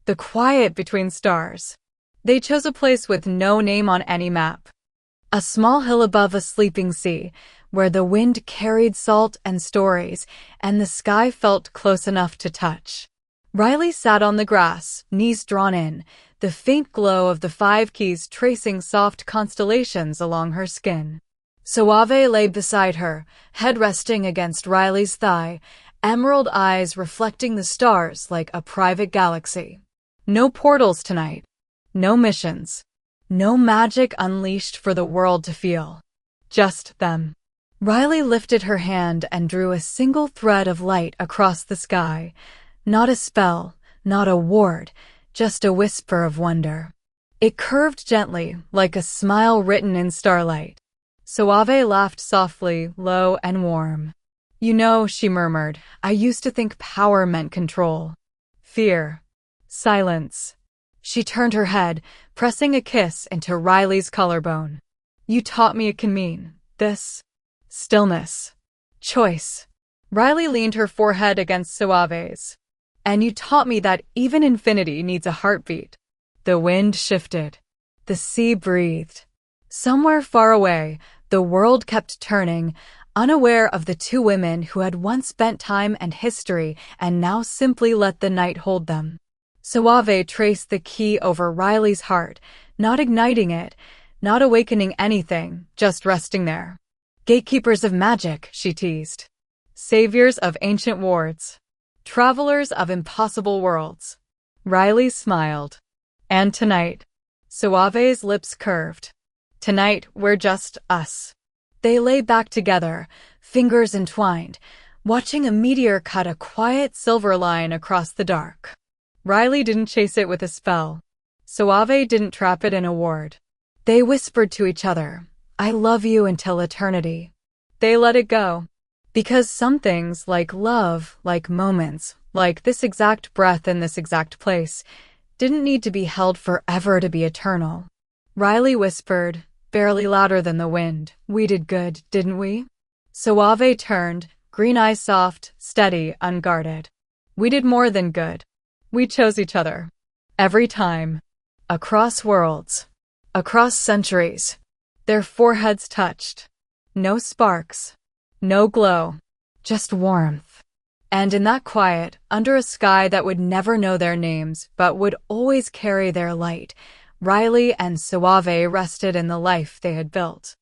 The quiet between stars. They chose a place with no name on any map. A small hill above a sleeping sea, where the wind carried salt and stories, and the sky felt close enough to touch. Riley sat on the grass, knees drawn in, the faint glow of the 5 keys tracing soft constellations along her skin. Suave lay beside her, head resting against Riley's thigh, emerald eyes reflecting the stars like a private galaxy. No portals tonight. No missions. No magic unleashed for the world to feel. Just them. Riley lifted her hand and drew a single thread of light across the sky. Not a spell, not a ward, just a whisper of wonder. It curved gently, like a smile written in starlight. Suave laughed softly, low and warm. "You know," she murmured, "I used to think power meant control. Fear. Silence." She turned her head, pressing a kiss into Riley's collarbone. "You taught me it can mean this. Stillness. Choice." Riley leaned her forehead against Suave's. "And you taught me that even infinity needs a heartbeat." The wind shifted. The sea breathed. Somewhere far away, the world kept turning, unaware of the two women who had once spent time and history and now simply let the night hold them. Suave traced the key over Riley's heart, not igniting it, not awakening anything, just resting there. "Gatekeepers of magic," she teased. "Saviors of ancient wards. Travelers of impossible worlds." Riley smiled. "And tonight." Suave's lips curved. "Tonight, we're just us." They lay back together, fingers entwined, watching a meteor cut a quiet silver line across the dark. Riley didn't chase it with a spell. Suave didn't trap it in a ward. They whispered to each other, "I love you until eternity." They let it go. Because some things, like love, like moments, like this exact breath in this exact place, didn't need to be held forever to be eternal. Riley whispered, barely louder than the wind, "We did good, didn't we?" Suave turned, green eyes soft, steady, unguarded. "We did more than good. We chose each other. Every time. Across worlds. Across centuries." Their foreheads touched. No sparks. No glow. Just warmth. And in that quiet, under a sky that would never know their names, but would always carry their light, Riley and Suave rested in the life they had built.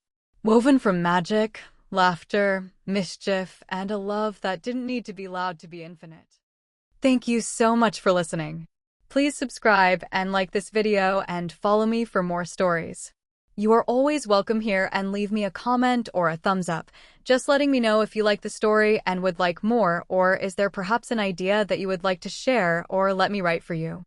Woven from magic, laughter, mischief, and a love that didn't need to be loud to be infinite. Thank you so much for listening. Please subscribe and like this video and follow me for more stories. You are always welcome here, and leave me a comment or a thumbs up, just letting me know if you like the story and would like more, or is there perhaps an idea that you would like to share or let me write for you.